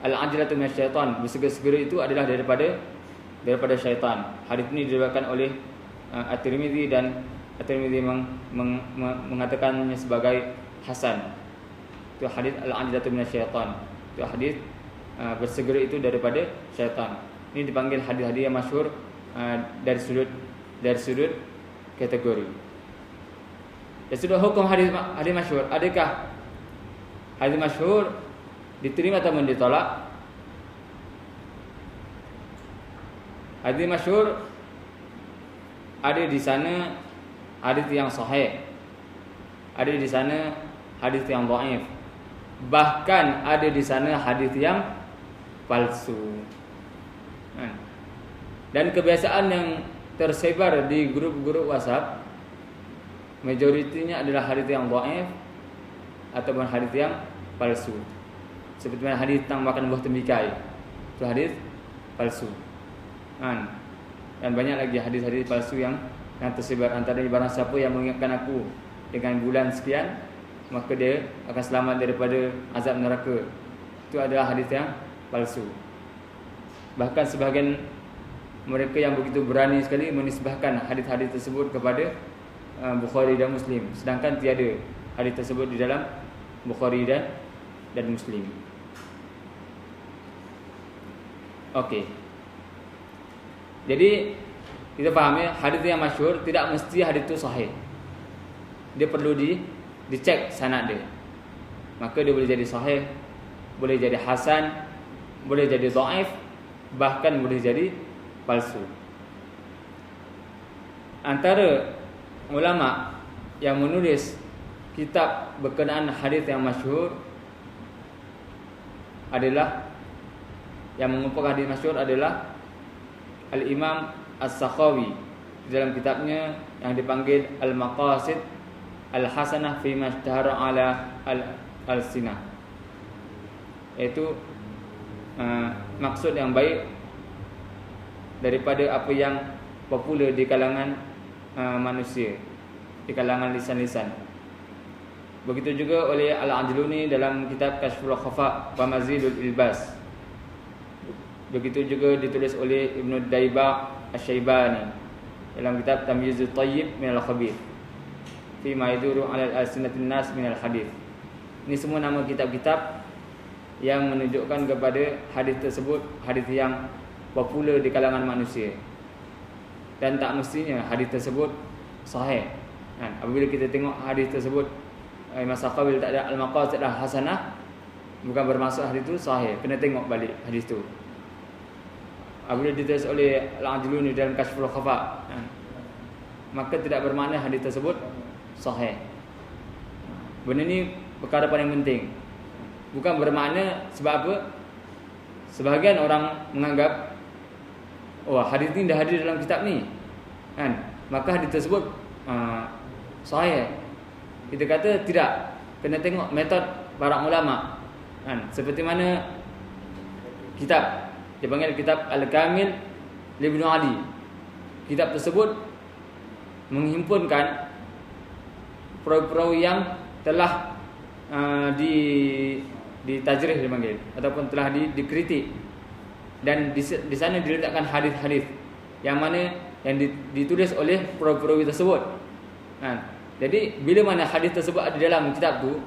al-ajlatu minasyaitan. Bersegera-segera itu adalah daripada syaitan. Hadis ini diriwayatkan oleh At-Tirmizi, dan At-Tirmizi mengatakannya sebagai hasan. Itu hadis al-ajlatu minasyaitan. Itu hadis bersegera itu daripada syaitan. Ini dipanggil hadis-hadis yang masyhur dari sudut kategori. Dari sudut hukum hadis masyhur, adakah hadis masyhur diterima atau ditolak? Hadis masyhur ada di sana hadis yang sahih, ada di sana hadis yang dhaif, bahkan ada di sana hadis yang palsu. Dan kebiasaan yang tersebar di grup-grup WhatsApp, majoritinya adalah hadis yang dhaif ataupun hadis yang palsu. Seperti mana hadis tentang makan buah tembikai, itu hadis palsu. Dan banyak lagi hadis-hadis palsu yang tersebar. Antaranya, barang siapa yang mengingatkan aku dengan bulan sekian, maka dia akan selamat daripada azab neraka. Itu adalah hadis yang palsu. Bahkan sebahagian mereka yang begitu berani sekali menisbahkan hadis-hadis tersebut kepada Bukhari dan Muslim, sedangkan tiada hadis tersebut di dalam Bukhari dan Muslim. Okey. Jadi kita faham ya, hadis yang masyhur tidak mesti hadis itu sahih. Dia perlu dicek sanad dia. Maka dia boleh jadi sahih, boleh jadi hasan, boleh jadi dhaif, bahkan boleh jadi palsu. Antara ulama yang menulis kitab berkenaan hadis yang masyhur adalah, yang mengumpulkan hadis masyhur adalah Al-Imam As-Sakhawi dalam kitabnya yang dipanggil Al-Maqasid Al-Hasanah fi mashtahara ala al-sinah, iaitu maksud yang baik daripada apa yang popular di kalangan manusia, di kalangan lisan-lisan. Begitu juga oleh Al-Ajluni dalam kitab Kashful Khafa wa Mazidul Ilbas. Begitu juga ditulis oleh Ibnu Daibah Asy-Syaibani dalam kitab Tamyizut Thayyib minal Khabith fi ma yaduru 'ala al-sinatin nas minal hadith. Ini semua nama kitab-kitab yang menunjukkan kepada hadis tersebut hadis yang popular di kalangan manusia, dan tak mestinya hadis tersebut sahih. Apabila kita tengok hadis tersebut Imam Sakhawi tak ada al-maqasid al-hasanah, bukan bermaksud hadis itu sahih. Kena tengok balik hadis itu. Apabila ditulis oleh Al-Ajluni dalam Kashful Khafa, maka tidak bermakna hadis tersebut sahih. Benda ni perkara paling penting. Bukan bermakna sebab apa? Sebahagian orang menganggap, oh hadis ni dah hadir dalam kitab ni, maka hadis tersebut sahih. Kita kata tidak. Kena tengok metod para ulama. Seperti mana kitab dipanggil kitab Al-Kamil Ibnu Ali. Kitab tersebut menghimpunkan perawi-perawi yang telah ditajrih dipanggil, ataupun telah dikritik, dan di sana diletakkan hadis-hadis yang mana yang ditulis oleh perawi-perawi tersebut. Jadi bila mana hadis tersebut ada dalam kitab tu,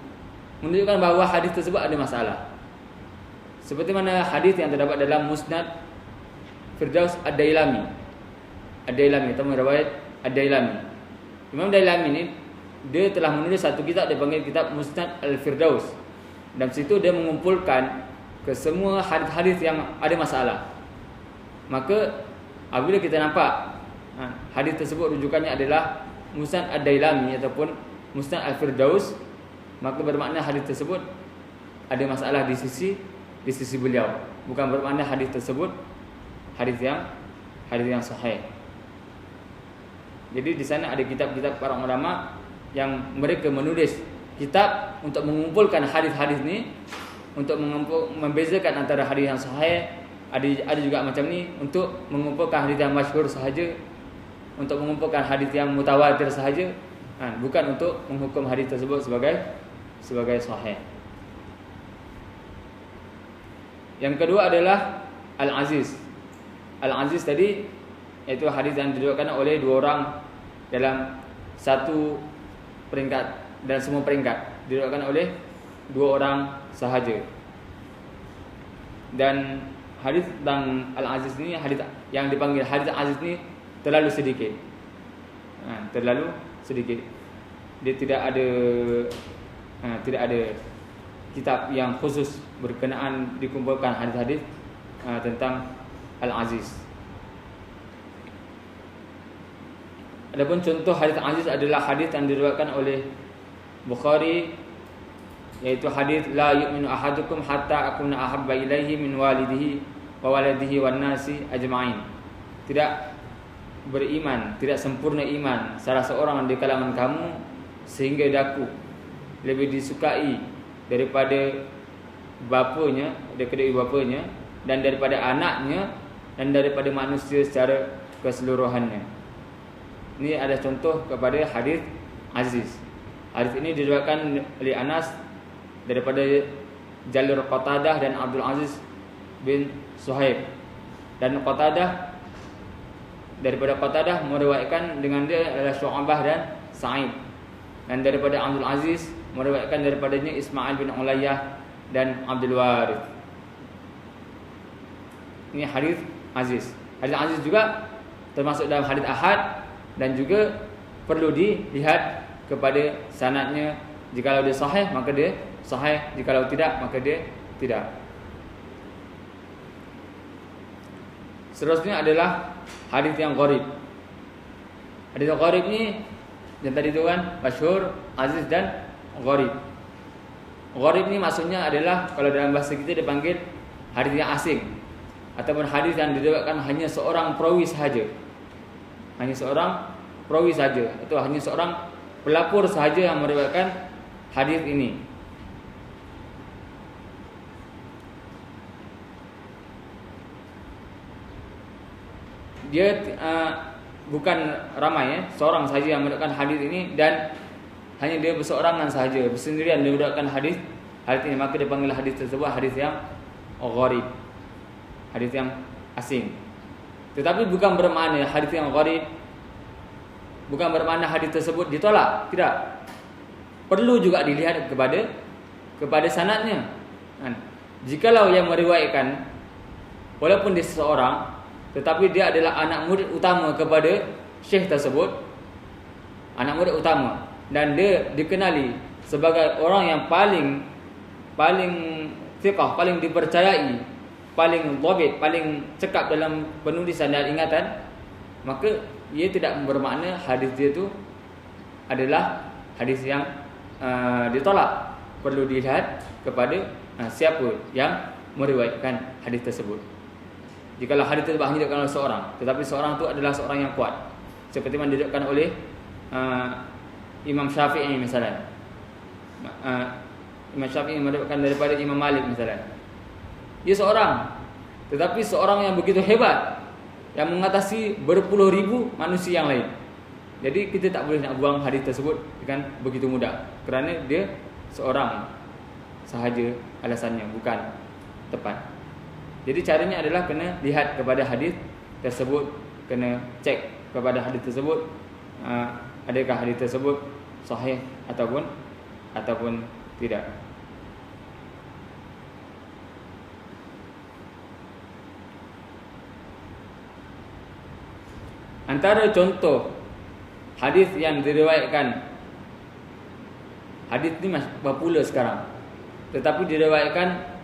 menunjukkan bahawa hadis tersebut ada masalah. Seperti mana hadis yang terdapat dalam Musnad Firdaus Ad-Dailami. Ad-Dailami atau riwayat Ad-Dailami. Imam Dailami ni dia telah menulis satu kitab dipanggil kitab Musnad Al-Firdaus. Dan situ dia mengumpulkan ke semua hadis-hadis yang ada masalah. Maka apabila kita nampak hadis tersebut rujukannya adalah Musnad Ad-Dailami ataupun Musnad Al-Firdaus, maka bermakna hadis tersebut ada masalah di sisi beliau. Bukan bermakna hadis tersebut hadis yang sahih. Jadi di sana ada kitab-kitab para ulama yang mereka menulis kitab untuk mengumpulkan hadis-hadis ni, untuk membezakan antara hadis yang sahih, ada juga macam ni untuk mengumpulkan hadis yang masyhur sahaja, untuk mengumpulkan hadis yang mutawatir sahaja, bukan untuk menghukum hadis tersebut sebagai sahih. Yang kedua adalah Al-Aziz. Al-Aziz tadi iaitu hadis yang diriwayatkan oleh dua orang dalam satu peringkat dan semua peringkat, diriwayatkan oleh dua orang sahaja. Dan hadis tentang Al-Aziz ni, hadis yang dipanggil hadis Aziz ni terlalu sedikit. Terlalu sedikit. Dia tidak ada kitab yang khusus berkenaan dikumpulkan hadis-hadis tentang Al-Aziz. Adapun contoh hadis Aziz adalah hadis yang diriwayatkan oleh Bukhari, yaitu hadis la yu'minu ahadukum hatta akuna ahabba ilaihi min walidihi wa waladihi wan nasi ajma'in. Tidak beriman, tidak sempurna iman salah seorang di kalangan kamu sehingga daku lebih disukai daripada bapanya, daripada ibu bapanya, dan daripada anaknya, dan daripada manusia secara keseluruhannya. Ini ada contoh kepada hadis Aziz. Hadis ini diriwayatkan oleh Anas daripada jalur Qatadah dan Abdul Aziz bin Suhaib. Dan daripada Qatadah meriwayatkan dengan dia adalah Syu'bah dan Sa'id. Dan daripada Abdul Aziz meriwayatkan daripadanya Ismail bin Ulayyah dan Abdul Warith. Ini hadis Aziz. Hadis Aziz juga termasuk dalam hadis ahad dan juga perlu dilihat kepada sanadnya. Jikalau dia sahih maka dia sahih, jikalau tidak maka dia tidak. Seterusnya adalah hadis yang gharib. Hadis yang gharib ni yang tadi tu kan masyhur, aziz dan gharib. Gharib ni maksudnya adalah kalau dalam bahasa kita dipanggil hadis yang asing, ataupun hadis yang diriwayatkan hanya seorang perawi sahaja. Hanya seorang perawi sahaja, atau hanya seorang pelapor sahaja yang meriwayatkan hadis ini. Dia bukan ramai, seorang sahaja yang meriwayatkan hadis ini, dan hanya dia berseorangan sahaja, bersendirian dia meriwayatkan hadis ini, maka dipanggil hadis tersebut hadis yang gharib, hadis yang asing. Tetapi bukan bermakna hadis yang gharib, bukan bermakna hadis tersebut ditolak, tidak. Perlu juga dilihat kepada sanadnya. Jikalau yang meriwayatkan walaupun dia seseorang, tetapi dia adalah anak murid utama kepada syekh tersebut, anak murid utama, dan dia dikenali sebagai orang yang paling thiqah, paling dipercayai, paling dhabit, paling cekap dalam penulisan dan ingatan, maka ia tidak bermakna hadis dia itu adalah hadis yang ditolak. Perlu dilihat kepada siapa yang meriwayatkan hadis tersebut. Jikalau hadis tersebut hanya diriwayatkan oleh seorang, tetapi seorang itu adalah seorang yang kuat, seperti yang diriwayatkan oleh Imam Syafi'i misalnya. Imam Syafi'i meriwayatkan daripada Imam Malik misalnya. Dia seorang, tetapi seorang yang begitu hebat, yang mengatasi berpuluh ribu manusia yang lain. Jadi kita tak boleh nak buang hadis tersebut dengan begitu mudah, kerana dia seorang sahaja alasannya, bukan tepat. Jadi caranya adalah kena lihat kepada hadis tersebut, kena cek kepada hadis tersebut, adakah hadis tersebut sahih ataupun tidak. Antara contoh hadis yang diriwayatkan, hadis ni masih popular sekarang, tetapi diriwayatkan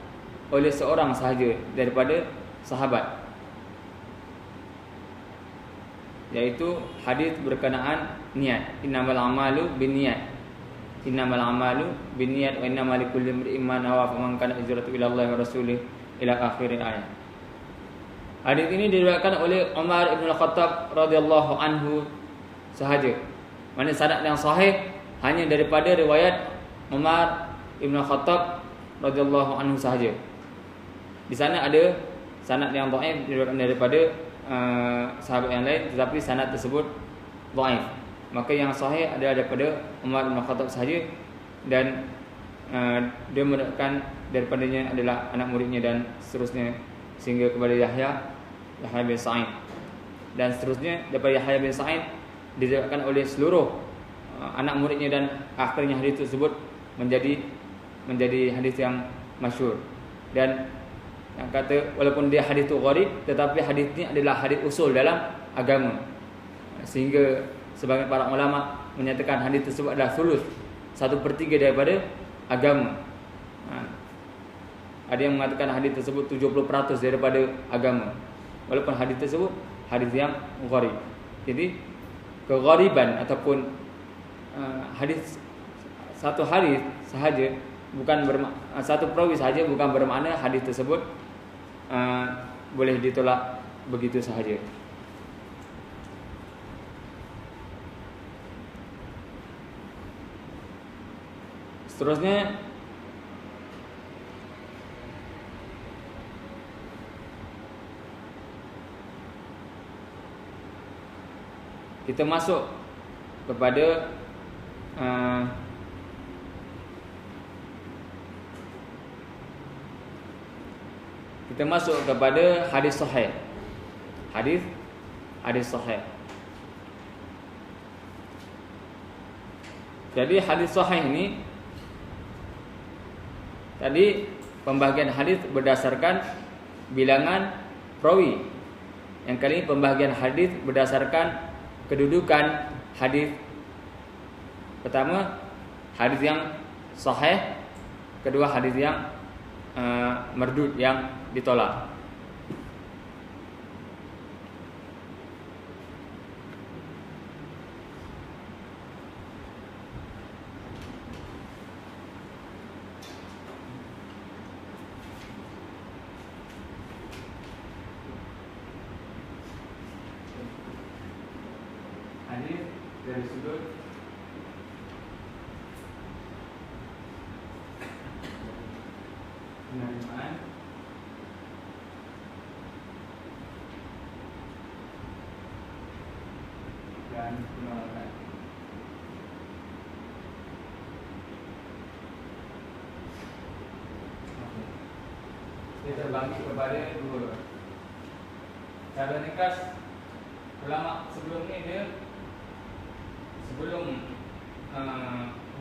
oleh seorang sahaja daripada sahabat, yaitu hadis berkenaan niat. Innamal a'malu binniyat. Innamal a'malu binniyat wa innamal likulli imrin ma nawa faman kana hijratuhu ila Allah wa rasulih ila akhir ayat. Hadis ini diriwayatkan oleh Umar bin Al-Khattab radhiyallahu anhu sahaja. Maksudnya sanad yang sahih hanya daripada riwayat Umar Ibn Khattab radhiyallahu anhu sahaja. Di sana ada sanad yang dhaif daripada sahabat yang lain, tetapi sanad tersebut dhaif. Maka yang sahih adalah daripada Umar Ibn Khattab sahaja, dan dia meriwayatkan daripadanya adalah anak muridnya dan seterusnya sehingga kepada Yahya bin Sa'id, dan seterusnya daripada Yahya bin Sa'id diriwayatkan oleh seluruh anak muridnya, dan akhirnya hadis tersebut menjadi hadis yang masyhur. Dan yang kata walaupun dia hadis itu gharib, tetapi hadis ini adalah hadis usul dalam agama, sehingga sebagian para ulama menyatakan hadis tersebut adalah thuluth, 1/3 daripada agama. Ada yang mengatakan hadis tersebut 70% daripada agama, walaupun hadis tersebut hadis yang gharib. Jadi keghariban ataupun hadis satu hadis sahaja bukan satu perawi sahaja bukan bermakna hadis tersebut boleh ditolak begitu sahaja. Seterusnya kita masuk kepada hadis sahih. Hadis sahih. Jadi hadis sahih ini tadi pembagian hadis berdasarkan bilangan perawi. Yang kali ini pembagian hadis berdasarkan kedudukan hadis. Pertama, hadis yang sahih. Kedua, hadis yang mardud, yang ditolak. Hadis dari sudut penerimaan dan penolakan. Dia terbagi kepada dua. Cara ringkas ulama sebelum ini dia sebelum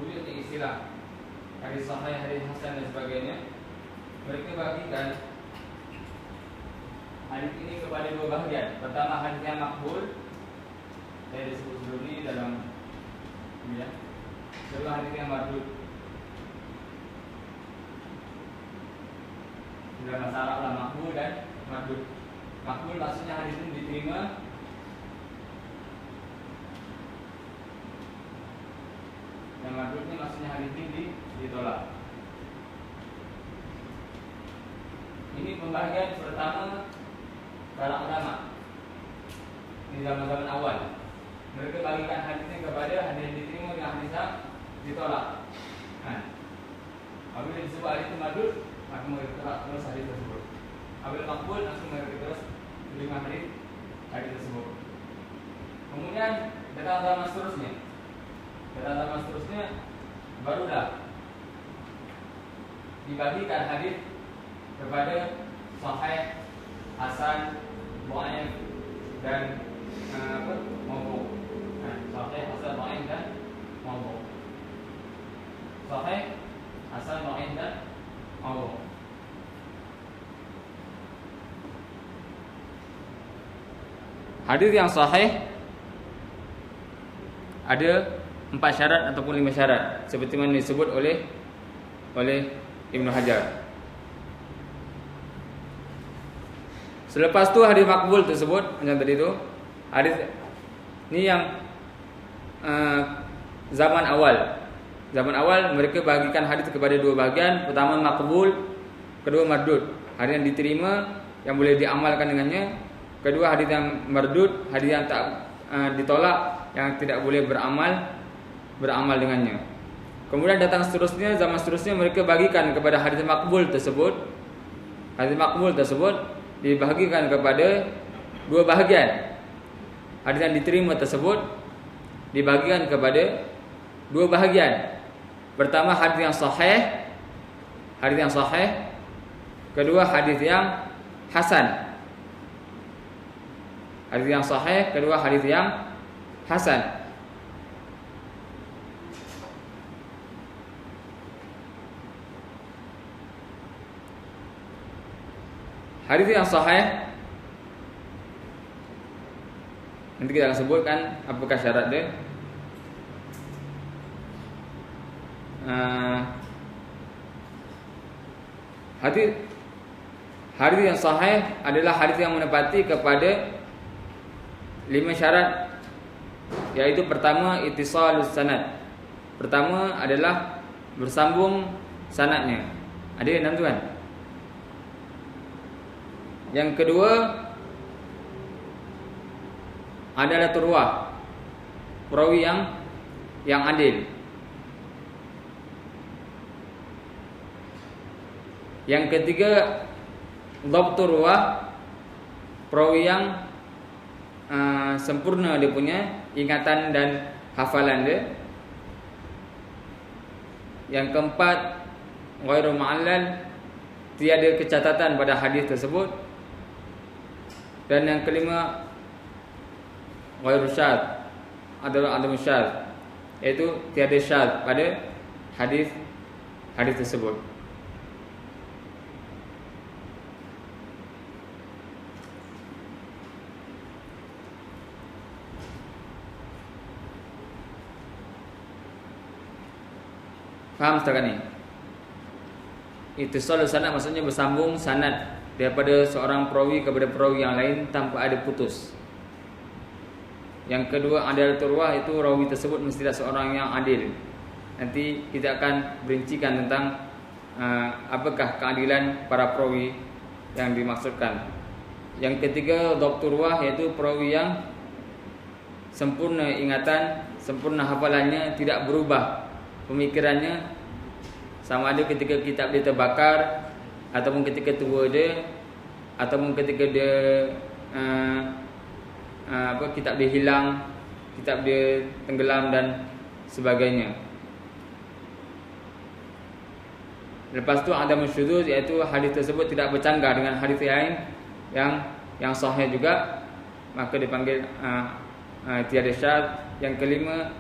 wujud istilah hadis sahih, hadis hasan dan sebagainya, mereka bagikan hadis ini kepada dua bahagian. Pertama, hadis yang makbul, saya disebut sebelum ini dalam ya. Kedua, hadis yang mardud. Sudah masalah lah makbul dan mardud. Makbul maksudnya hadis ini diterima, yang mardud ini maksudnya hadis ini ditolak. Ini pembagian pertama para ulama di zaman-zaman awal. Mereka bagikan hadisnya kepada hadis yang diterima dengan hadis yang ditolak. Apabila disebut hadis itu mardud, maka mereka tolak terus hadis tersebut. Apabila makbul, langsung mereka terus menerima hadis tersebut. Kemudian datang zaman seterusnya barulah dibagikan hadis kepada sahih, hasan, dhaif dan mawdu'. Sahih, hasan, dhaif dan mawdu'. Sahih, hasan, dhaif dan mawdu'. Hadis yang sahih ada 4 syarat ataupun 5 syarat seperti mana disebut oleh Ibnu Hajar. Selepas tu hadis makbul tersebut macam tadi tu, hadis ni yang zaman awal mereka bagikan hadis kepada dua bahagian. Pertama makbul, kedua mardud. Hadis yang diterima yang boleh diamalkan dengannya. Kedua hadis yang mardud, hadis yang tak ditolak, yang tidak boleh beramal dengannya. Kemudian datang seterusnya, zaman seterusnya mereka bagikan kepada hadis makbul tersebut. Hadis makbul tersebut dibagikan kepada dua bahagian. Hadis yang diterima tersebut dibagikan kepada dua bahagian. Pertama hadis yang sahih, kedua hadis yang hasan. Hadis yang sahih, kedua hadis yang hasan. Hadis yang sahih nanti kita akan sebutkan apakah syarat dia. Hadis yang sahih adalah hadis yang menepati kepada 5 syarat, yaitu pertama ittisalus sanad. Pertama adalah bersambung sanadnya. Ada 6 tu kan? Yang kedua adalah turwah, perawi yang adil. Yang ketiga dhabtur ruwah, perawi yang sempurna dia punya ingatan dan hafalan dia. Yang keempat ghairu ma'allal, tiada kecatatan pada hadis tersebut. Dan yang kelima ghairu syadz, adalah adam syadz, iaitu tiada syadz pada hadis tersebut. Faham setakat ni? Ittisal sanad maksudnya bersambung sanad daripada seorang perawi kepada perawi yang lain tanpa ada putus. Yang kedua adalah turwah, itu rawi tersebut mestilah seorang yang adil. Nanti kita akan berincikan tentang apakah keadilan para perawi yang dimaksudkan. Yang ketiga dhabtur ruwah, yaitu perawi yang sempurna ingatan, sempurna hafalannya, tidak berubah pemikirannya, sama ada ketika kitab dia terbakar, ataupun ketika tua dia, ataupun ketika dia kitab dia hilang, kitab dia tenggelam dan sebagainya. Lepas tu ada musyudzuz, iaitu hadis tersebut tidak bercanggah dengan hadis lain yang sahih juga, maka dipanggil tiada syadz. Yang kelima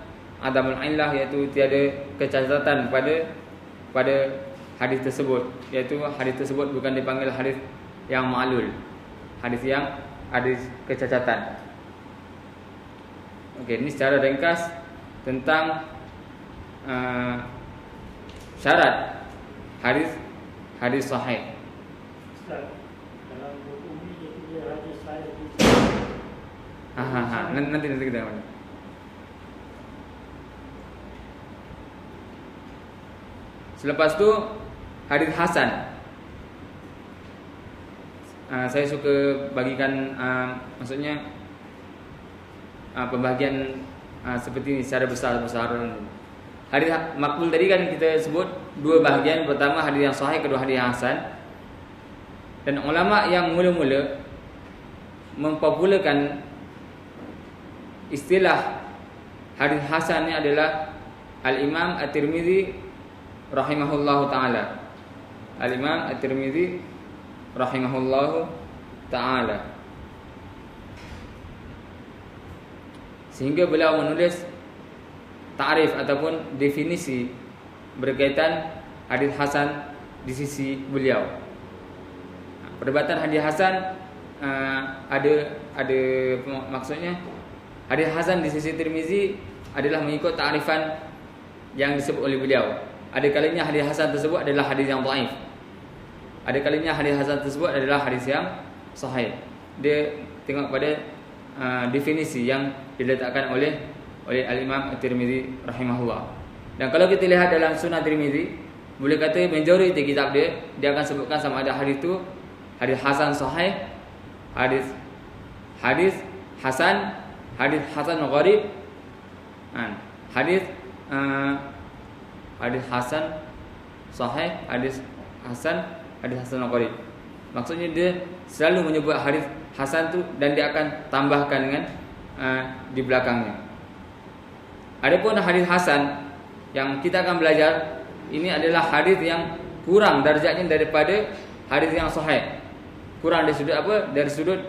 adamul illah, iaitu tiada kecacatan pada hadis tersebut, iaitu hadis tersebut bukan dipanggil hadis yang ma'lul, hadis yang ada kecacatan. Okey, ini secara ringkas tentang syarat hadis sahih. Ustaz, dalam buku ni dia hadis sahih. Nanti kita mana. Selepas tu hadis hasan. Saya suka bagikan maksudnya pembahagian seperti ini secara besar-besaran. Hadis makbul tadi kan kita sebut dua bahagian, pertama hadis yang sahih, kedua hadis yang hasan. Dan ulama yang mula-mula mempopularkan istilah hadis hasan ni adalah Al-Imam At-Tirmizi rahimahullahu ta'ala. Al-Imam At-Tirmizi rahimahullahu ta'ala. Sehingga beliau menulis ta'rif ataupun definisi berkaitan hadis hasan di sisi beliau. Perdebatan hadis hasan ada maksudnya hadis hasan di sisi Tirmizi adalah mengikut ta'rifan yang disebut oleh beliau. Ada kalanya hadis hasan tersebut adalah hadis yang dhaif. Ada kalanya hadis hasan tersebut adalah hadis yang sahih. Dia tengok pada definisi yang diletakkan oleh Al-Imam At-Tirmizi rahimahullah. Dan kalau kita lihat dalam Sunan Tirmizi, boleh kata majoriti kitab dia akan sebutkan sama ada hadis itu hadis hasan sahih, hadis hasan, hadis hasan gharib, hadis hadis hasan sahih, hadis hasan gharib. Maksudnya dia selalu menyebut hadis hasan tu dan dia akan tambahkan dengan di belakangnya. Adapun hadis hasan yang kita akan belajar ini adalah hadis yang kurang darjatnya daripada hadis yang sahih. Kurang dari sudut apa? Dari sudut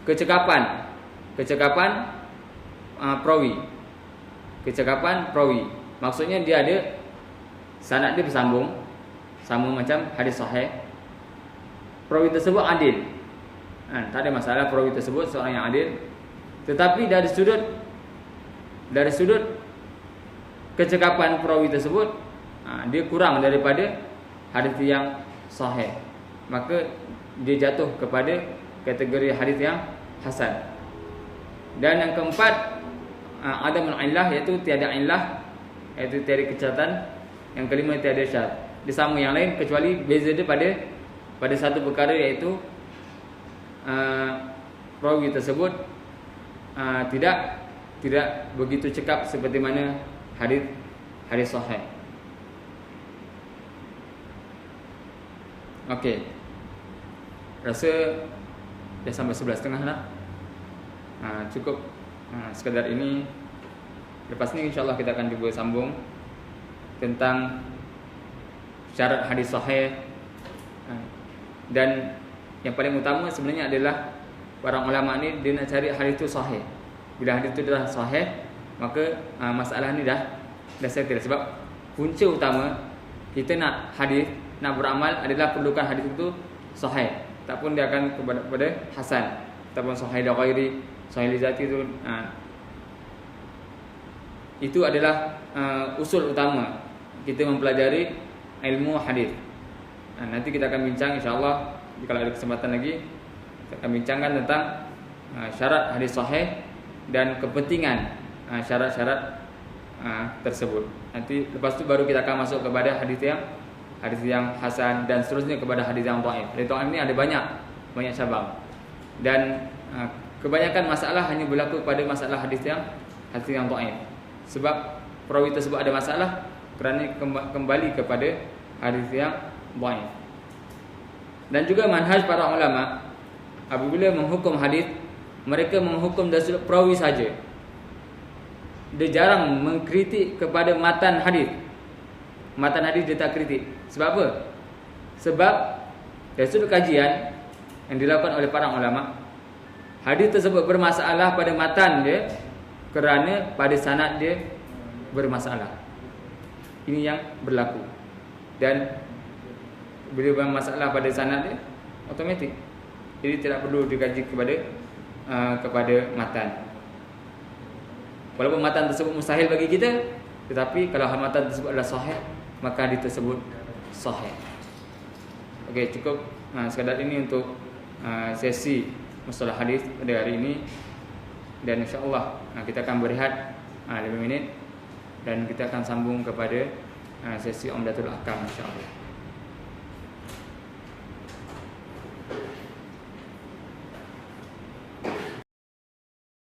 kecekapan perawi. Kecekapan perawi. Maksudnya dia ada sanad dia bersambung sama macam hadis sahih. Perawi tersebut adil. Tak ada masalah perawi tersebut seorang yang adil. Tetapi dari sudut kecekapan perawi tersebut dia kurang daripada hadis yang sahih. Maka dia jatuh kepada kategori hadis yang hasan. Dan yang keempat, adamul illah, iaitu tiada illah, iaitu tiada kecacatan. Yang kelima, tiada syad. Dia sama yang lain kecuali beza dia pada satu perkara, iaitu perawi tersebut tidak begitu cekap seperti mana hadis sahih. Okey. Rasa dah sampai 11.30 dah. Cukup sekadar ini. Lepas ni insya-Allah kita akan cuba sambung tentang syarat hadis sahih. Dan yang paling utama sebenarnya adalah para ulama ni dia nak cari hadis tu sahih. Bila hadis tu dah sahih, maka masalah ni dah settle. Sebab punca utama kita nak hadis, nak beramal adalah perlukan hadis itu sahih. Tak pun dia akan kepada hasan ataupun sahih ghairi, sahih li zati itu adalah usul utama kita mempelajari ilmu hadis. Nanti kita akan bincang insya-Allah jika ada kesempatan lagi, kita akan bincangkan tentang syarat hadis sahih dan kepentingan syarat-syarat tersebut. Nanti lepas tu baru kita akan masuk kepada hadis yang hasan dan seterusnya kepada hadis yang dhaif. Hadis dhaif ni ada banyak cabang. Dan kebanyakan masalah hanya berlaku pada masalah hadis yang dhaif. Sebab perawi tersebut ada masalah kerana kembali kepada hadis yang dhaif. Dan juga manhaj para ulama apabila menghukum hadis, mereka menghukum dari sudut perawi saja. Dia jarang mengkritik kepada matan hadis. Matan hadis dia tak kritik. Sebab apa? Sebab dari sudut kajian yang dilakukan oleh para ulama, hadis tersebut bermasalah pada matan dia kerana pada sanad dia bermasalah. Ini yang berlaku. Dan bila bermasalah pada sanad dia, automatik. Jadi tidak perlu dikaji kepada matan. Walaupun matan tersebut mustahil bagi kita, tetapi kalau matan tersebut adalah sahih, maka hadis tersebut sahih. Okey, cukup sekadar ini untuk sesi mustalah hadis pada hari ini. Dan insya-Allah kita akan berehat 5 minit dan kita akan sambung kepada sesi Umdatul Ahkam insya-Allah.